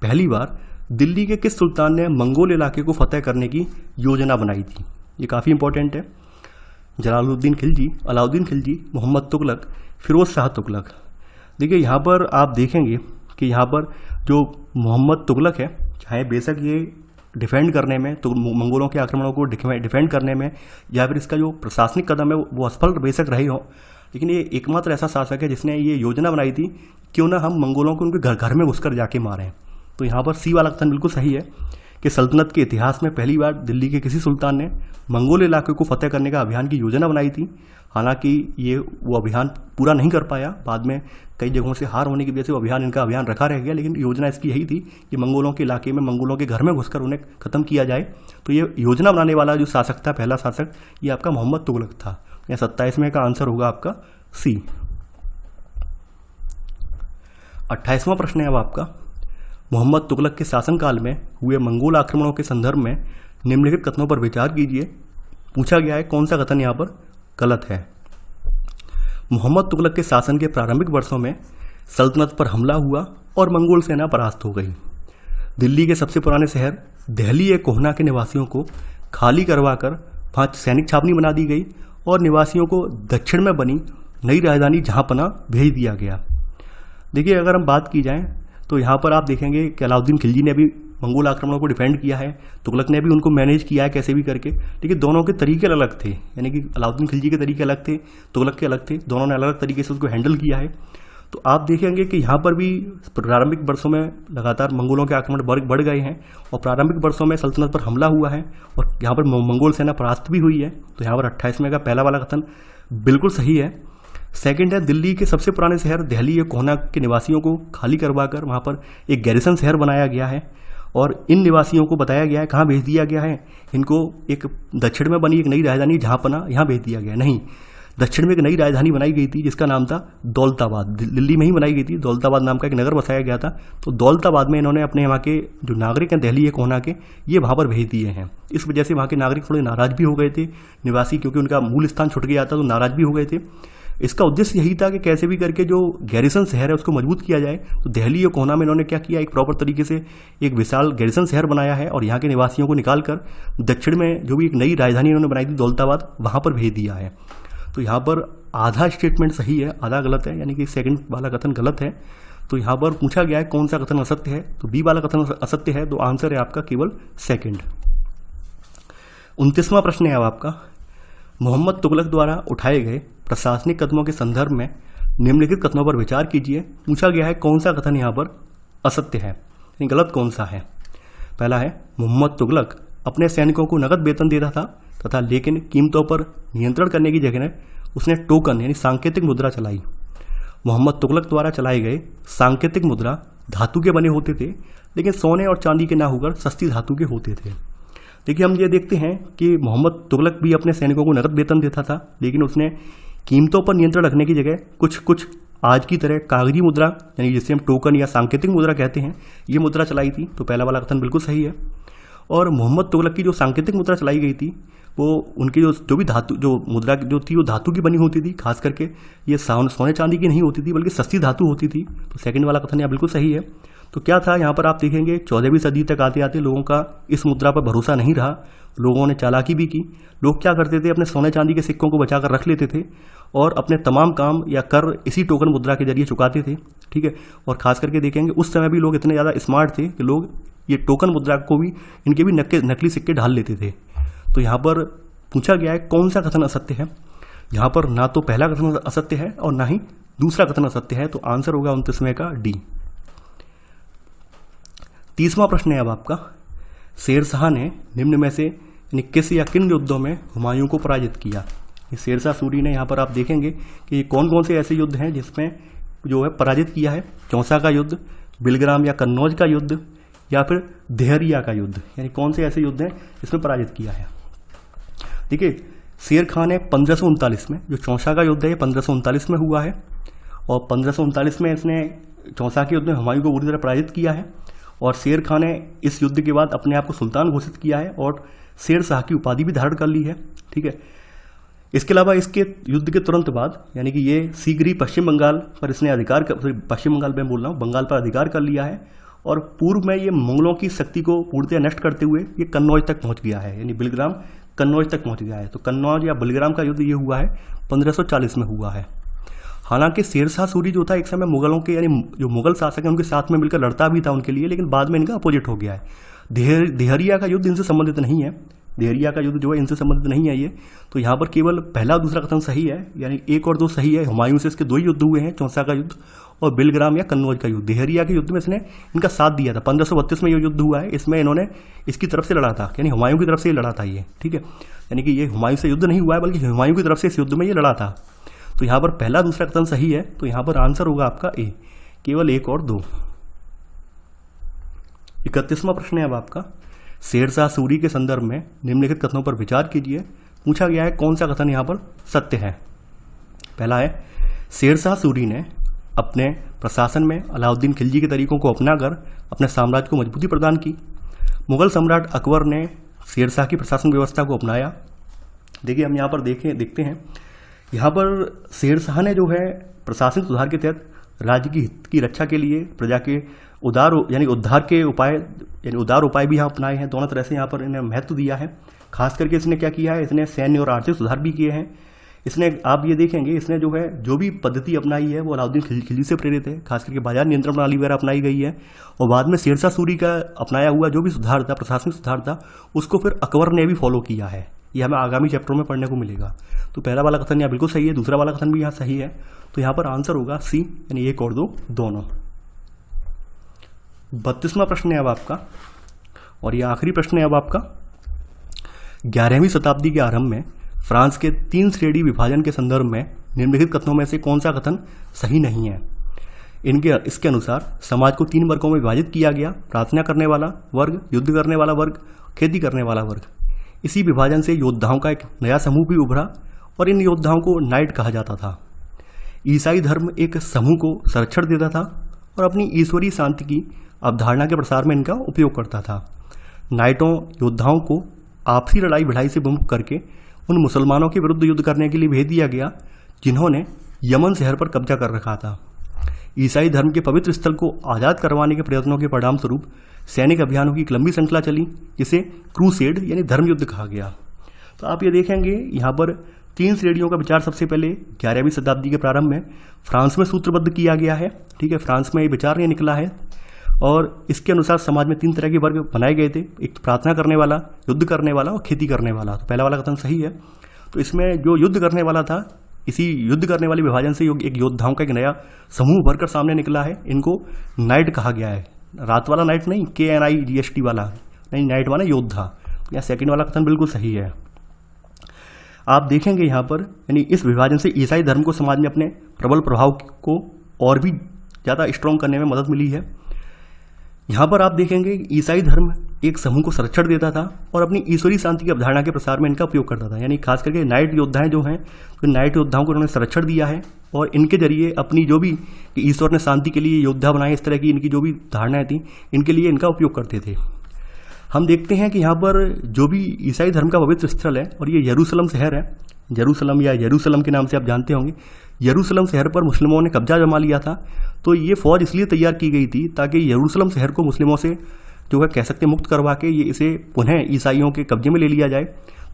[SPEAKER 1] पहली बार दिल्ली के किस सुल्तान ने मंगोल इलाके को फतेह करने की योजना बनाई थी? ये काफ़ी इंपॉर्टेंट है। जलालुद्दीन खिलजी, अलाउद्दीन खिलजी, मोहम्मद तुगलक, फिरोज शाह तुगलक। देखिए यहाँ पर आप देखेंगे कि यहाँ पर जो मोहम्मद तुगलक है, चाहे बेशक ये डिफेंड करने में तो मंगोलों के आक्रमणों को डिफेंड करने में या फिर इसका जो प्रशासनिक कदम है वो असफल बेशक रहे हो, लेकिन ये एकमात्र ऐसा शासक है जिसने ये योजना बनाई थी क्यों ना हम मंगोलों को उनके घर में घुसकर जाके मारें। तो यहाँ पर सी वाला कथन बिल्कुल सही है कि सल्तनत के इतिहास में पहली बार दिल्ली के किसी सुल्तान ने मंगोल इलाके को फतेह करने का अभियान की योजना बनाई थी। हालांकि ये वो अभियान पूरा नहीं कर पाया, बाद में कई जगहों से हार होने की वजह से वो इनका अभियान रखा रह गया, लेकिन योजना इसकी यही थी कि मंगोलों के इलाके में मंगोलों के घर में घुसकर उन्हें खत्म किया जाए। तो ये योजना बनाने वाला जो शासक था, पहला शासक, ये आपका मोहम्मद तुगलक था। यह 27वें का आंसर होगा आपका सी। 28वां प्रश्न है अब आपका, मोहम्मद तुगलक के शासनकाल में हुए मंगोल आक्रमणों के संदर्भ में निम्नलिखित कथनों पर विचार कीजिए। पूछा गया है कौन सा कथन यहाँ पर गलत है। मोहम्मद तुगलक के शासन के प्रारंभिक वर्षों में सल्तनत पर हमला हुआ और मंगोल सेना परास्त हो गई। दिल्ली के सबसे पुराने शहर दहली ए कोहना के निवासियों को खाली करवाकर वहाँ सैनिक छावनी बना दी गई और निवासियों को दक्षिण में बनी नई राजधानी जहांपना भेज दिया गया। देखिए अगर हम बात की जाए तो यहाँ पर आप देखेंगे कि अलाउद्दीन खिलजी ने भी मंगोल आक्रमणों को डिफेंड किया है, तुगलक ने भी उनको मैनेज किया है कैसे भी करके, लेकिन दोनों के तरीके अलग थे। यानी कि अलाउद्दीन खिलजी के तरीके अलग थे, तुगलक के अलग थे, दोनों ने अलग अलग तरीके से उसको हैंडल किया है। तो आप देखेंगे कि यहाँ पर भी प्रारंभिक वर्षों में लगातार मंगोलों के आक्रमण बढ़ गए हैं और प्रारंभिक वर्षों में सल्तनत पर हमला हुआ है और यहाँ पर मंगोल सेना परास्त भी हुई है। तो यहाँ पर 28वें का पहला वाला कथन बिल्कुल सही है। सेकंड है, दिल्ली के सबसे पुराने शहर दहली ए कोहना के निवासियों को खाली करवाकर वहाँ पर एक गैरिसन शहर बनाया गया है और इन निवासियों को बताया गया है कहाँ भेज दिया गया है, इनको एक दक्षिण में बनी एक नई राजधानी झांपना यहाँ भेज दिया गया। नहीं, दक्षिण में एक नई राजधानी बनाई गई थी जिसका नाम था दौलताबाद, दिल्ली में ही बनाई गई थी। दौलताबाद नाम का एक नगर बसाया गया था। तो दौलताबाद में इन्होंने अपने वहाँ के जो नागरिक हैं, दिल्ली है कोहना के, ये वहाँ पर भेज दिए हैं। इस वजह से वहाँ के नागरिक थोड़े नाराज भी हो गए थे निवासी, क्योंकि उनका मूल स्थान छुट गया था, तो नाराज भी हो गए थे। इसका उद्देश्य यही था कि कैसे भी करके जो गैरिसन शहर है उसको मजबूत किया जाए। तो दिल्ली और कोहना में इन्होंने क्या किया, एक प्रॉपर तरीके से एक विशाल गैरिसन शहर बनाया है और यहाँ के निवासियों को निकालकर दक्षिण में जो भी एक नई राजधानी इन्होंने बनाई थी दौलताबाद, वहाँ पर भेज दिया है। तो यहाँ पर आधा स्टेटमेंट सही है, आधा गलत है, यानी कि सेकंड वाला कथन गलत है। तो यहाँ पर पूछा गया है कौन सा कथन असत्य है, तो बी वाला कथन असत्य है। तो आंसर है आपका केवल सेकंड। 29वां प्रश्न है अब आपका, मोहम्मद तुगलक द्वारा उठाए गए प्रशासनिक कदमों के संदर्भ में निम्नलिखित कथनों पर विचार कीजिए। पूछा गया है कौन सा कथन यहाँ पर असत्य है, यानी गलत कौन सा है। पहला है, मोहम्मद तुगलक अपने सैनिकों को नकद वेतन देता था तथा लेकिन कीमतों पर नियंत्रण करने की जगह उसने टोकन यानी सांकेतिक मुद्रा चलाई। मोहम्मद तुगलक द्वारा चलाए गए सांकेतिक मुद्रा धातु के बने होते थे, लेकिन सोने और चांदी के ना होकर सस्ती धातु के होते थे। देखिए, हम ये देखते हैं कि मोहम्मद तुगलक भी अपने सैनिकों को नकद वेतन देता था, लेकिन उसने कीमतों पर नियंत्रण रखने की जगह कुछ आज की तरह कागजी मुद्रा, यानी जिसे हम टोकन या सांकेतिक मुद्रा कहते हैं, ये मुद्रा चलाई थी। तो पहला वाला कथन बिल्कुल सही है। और मोहम्मद तुगलक की जो सांकेतिक मुद्रा चलाई गई थी वो उनकी जो भी धातु जो मुद्रा जो थी वो धातु की बनी होती थी। खास करके ये सोने चांदी की नहीं होती थी, बल्कि सस्ती धातु होती थी। तो सेकंड वाला कथन यहाँ बिल्कुल सही है। तो क्या था यहाँ पर, आप देखेंगे 14वीं सदी तक आते आते लोगों का इस मुद्रा पर भरोसा नहीं रहा। लोगों ने चालाकी भी की। लोग क्या करते थे, अपने सोने चांदी के सिक्कों को बचाकर रख लेते थे और अपने तमाम काम या कर इसी टोकन मुद्रा के जरिए चुकाते थे। ठीक है, और खास करके देखेंगे उस समय भी लोग इतने ज़्यादा स्मार्ट थे कि लोग ये टोकन मुद्रा को भी, इनके भी नकली सिक्के ढाल लेते थे। तो यहाँ पर पूछा गया है कौन सा कथन असत्य है। यहाँ पर ना तो पहला कथन असत्य है और ना ही दूसरा कथन असत्य है। तो आंसर होगा 29वें का डी। 30वां प्रश्न है अब आपका, शेरशाह ने निम्न में से यानी किस या किन युद्धों में हुमायूं को पराजित किया। शेरशाह सूरी ने, यहाँ पर आप देखेंगे कि कौन कौन से ऐसे युद्ध हैं जिसमें जो है पराजित किया है। चौसा का युद्ध, बिलग्राम या कन्नौज का युद्ध, या फिर देहरिया का युद्ध, यानी कौन से ऐसे युद्ध हैं जिसमें पराजित किया है। देखिए, शेर खान ने 1539 में, जो चौसा का युद्ध है ये 1539 में हुआ है और 1539 में इसने चौसा के युद्ध में हुमायूं को बुरी तरह पराजित किया है। और शेर खान ने इस युद्ध के बाद अपने आप को सुल्तान घोषित किया है और शेर शाह की उपाधि भी धारण कर ली है। ठीक है, इसके अलावा इसके युद्ध के तुरंत बाद, यानी कि ये शीघ्र ही पश्चिम बंगाल पर इसने पश्चिम बंगाल में बोल रहा हूँ, बंगाल पर अधिकार कर लिया है। और पूर्व में ये मंगलों की शक्ति को पूर्णतः नष्ट करते हुए ये कन्नौज तक पहुंच गया है, यानी बिलग्राम कन्नौज तक पहुंच गया है। तो कन्नौज या बिलग्राम का युद्ध ये हुआ है 1540 में हुआ है। हालांकि शेरशाह सूरी जो था एक समय मुगलों के, यानी जो मुगल शासक हैं उनके साथ में मिलकर लड़ता भी था उनके लिए, लेकिन बाद में इनका अपोजिट हो गया है। देहरिया का युद्ध इनसे संबंधित नहीं है। देहरिया का युद्ध जो है इनसे संबंधित नहीं है ये। तो यहाँ पर केवल पहला और दूसरा कथन सही है, यानी 1 और 2 सही है। हुमायूं से इसके 2 ही युद्ध हुए हैं, चौसा का युद्ध और बिलग्राम या कन्नौज का युद्ध। देहरिया के युद्ध में इसने इनका साथ दिया था। 1532 में ये युद्ध हुआ है, इसमें इन्होंने इसकी तरफ से लड़ा था, यानी हुमायूं की तरफ से ये लड़ा था ये। ठीक है, यानी कि ये हुमायूं से युद्ध नहीं हुआ है, बल्कि हुमायूं की तरफ से इस युद्ध में ये लड़ा था। तो यहाँ पर पहला दूसरा कथन सही है। तो यहाँ पर आंसर होगा आपका ए, केवल 1 और 2। 31वां प्रश्न है अब आपका, शेरशाह सूरी के संदर्भ में निम्नलिखित कथनों पर विचार कीजिए। पूछा गया है कौन सा कथन यहाँ पर सत्य है। पहला है, शेरशाह सूरी ने अपने प्रशासन में अलाउद्दीन खिलजी के तरीकों को अपनाकर अपने साम्राज्य को मजबूती प्रदान की। मुगल सम्राट अकबर ने शेरशाह की प्रशासन व्यवस्था को अपनाया। देखिए, हम यहाँ पर देखते हैं, यहाँ पर शेरशाह ने जो है प्रशासनिक सुधार के तहत राज्य की हित की रक्षा के लिए प्रजा के उदार उपाय भी यहाँ अपनाए हैं। दोनों तरह से यहाँ पर इन्हें महत्व दिया है। खास करके इसने क्या किया है, इसने सैन्य और आर्थिक सुधार भी किए हैं। इसने, आप ये देखेंगे, इसने जो भी पद्धति अपनाई है वो अलाउद्दीन खिलजी से प्रेरित है। खास करके बाजार नियंत्रण प्रणाली वगैरह अपनाई गई है। और बाद में शेरशाह सूरी का अपनाया हुआ जो भी सुधार था, प्रशासनिक सुधार था, उसको फिर अकबर ने भी फॉलो किया है। ये हमें आगामी चैप्टरों में पढ़ने को मिलेगा। तो पहला वाला कथन यहाँ बिल्कुल सही है, दूसरा वाला कथन भी यहाँ सही है। तो यहाँ पर आंसर होगा सी, यानी 1 और 2 दोनों। 32वां प्रश्न है अब आपका, और ये आखिरी प्रश्न है अब आपका। 11वीं शताब्दी के आरंभ में फ्रांस के 3 श्रेणी विभाजन के संदर्भ में निम्नलिखित कथनों में से कौन सा कथन सही नहीं है। इसके अनुसार समाज को 3 वर्गों में विभाजित किया गया: प्रार्थना करने वाला वर्ग, युद्ध करने वाला वर्ग, खेती करने वाला वर्ग। इसी विभाजन से योद्धाओं का एक नया समूह भी उभरा और इन योद्धाओं को नाइट कहा जाता था। ईसाई धर्म एक समूह को संरक्षण देता था और अपनी ईश्वरीय शांति की अवधारणा के प्रसार में इनका उपयोग करता था। नाइटों योद्धाओं को आपसी लड़ाई भिड़ाई से विमुख करके उन मुसलमानों के विरुद्ध युद्ध करने के लिए भेज दिया गया जिन्होंने यमन शहर पर कब्जा कर रखा था। ईसाई धर्म के पवित्र स्थल को आज़ाद करवाने के प्रयत्नों के परिणाम स्वरूप सैनिक अभियानों की एक लंबी श्रृंखला चली, जिसे क्रूसेड यानी धर्म युद्ध कहा गया। तो आप ये देखेंगे यहाँ पर 3 श्रेणियों का विचार सबसे पहले 11वीं शताब्दी के प्रारंभ में फ्रांस में सूत्रबद्ध किया गया है। ठीक है, फ्रांस में ये विचार नहीं निकला है और इसके अनुसार समाज में 3 तरह के वर्ग बनाए गए थे: एक प्रार्थना करने वाला, युद्ध करने वाला और खेती करने वाला। तो पहला वाला कथन सही है। तो इसमें जो युद्ध करने वाला था, इसी युद्ध करने वाले विभाजन से एक योद्धाओं का एक नया समूह भरकर सामने निकला है। इनको नाइट कहा गया है। रात वाला नाइट नहीं, KNIGHT वाला नहीं, नाइट वाला योद्धा। या सेकंड वाला कथन बिल्कुल सही है। आप देखेंगे यहाँ पर यानी इस विभाजन से ईसाई धर्म को समाज में अपने प्रबल प्रभाव को और भी ज़्यादा स्ट्रॉन्ग करने में मदद मिली है। यहाँ पर आप देखेंगे ईसाई धर्म एक समूह को संरक्षण देता था और अपनी ईश्वरीय शांति की अवधारणा के प्रसार में इनका उपयोग करता था। यानी खास करके नाइट योद्धाएं जो हैं, तो नाइट योद्धाओं को उन्होंने संरक्षण दिया है और इनके जरिए अपनी जो भी ईश्वर ने शांति के लिए योद्धा बनाए, इस तरह की इनकी जो भी धारणाएं थी, इनके लिए इनका उपयोग करते थे। हम देखते हैं कि यहाँ पर जो भी ईसाई धर्म का पवित्र स्थल है और ये यरूशलेम शहर है, जेरूसलम या यरूशलेम के नाम से आप जानते होंगे, यरूशलेम शहर पर मुस्लिमों ने कब्जा जमा लिया था। तो ये फौज इसलिए तैयार की गई थी ताकि यरूशलेम शहर को मुस्लिमों से जो है कह सकते मुक्त करवा के ये इसे पुनः ईसाइयों के कब्जे में ले लिया जाए।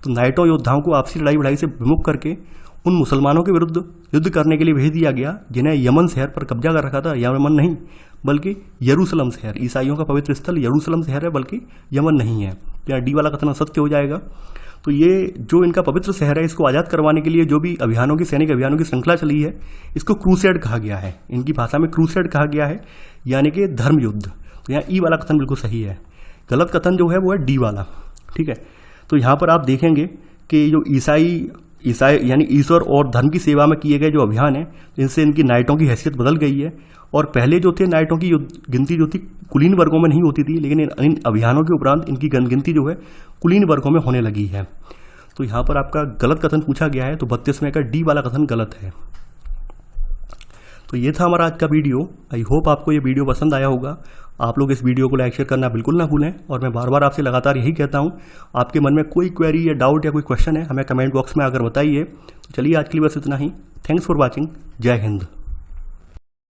[SPEAKER 1] तो नाइटों योद्धाओं को आपसी लड़ाई भिड़ाई से विमुख करके उन मुसलमानों के विरुद्ध युद्ध करने के लिए भेज दिया गया जिन्हें यमन शहर पर कब्जा कर रखा था। यमन नहीं बल्कि यरूशलेम शहर, ईसाइयों का पवित्र स्थल यरूशलेम शहर है, बल्कि यमन नहीं है। क्या डी वाला कथन असत्य हो जाएगा? तो ये जो इनका पवित्र शहर है, इसको आज़ाद करवाने के लिए जो भी अभियानों की सैनिक अभियानों की श्रृंखला चली है, इसको क्रूसेड कहा गया है। इनकी भाषा में क्रूसेड कहा गया है, यानी कि धर्म युद्ध। तो यहाँ ई वाला कथन बिल्कुल सही है। गलत कथन जो है वो है डी वाला। ठीक है, तो यहाँ पर आप देखेंगे कि जो ईसाई यानी ईश्वर और धर्म की सेवा में किए गए जो अभियान है, इनसे इनकी नाइटों की हैसियत बदल गई है। और पहले जो थे नाइटों की गिनती जो थी कुलीन वर्गों में नहीं होती थी, लेकिन इन अभियानों के उपरांत इनकी गिनती जो है कुलीन वर्गों में होने लगी है। तो यहाँ पर आपका गलत कथन पूछा गया है, तो 32वें का डी वाला कथन गलत है। तो ये था हमारा आज का वीडियो। आई होप आपको ये वीडियो पसंद आया होगा। आप लोग इस वीडियो को लाइक शेयर करना बिल्कुल ना भूलें। और मैं बार बार आपसे लगातार यही कहता हूँ, आपके मन में कोई क्वेरी या डाउट या कोई क्वेश्चन है, हमें कमेंट बॉक्स में आकर बताइए। तो चलिए आज के लिए बस इतना ही। Thanks for watching. जय हिंद।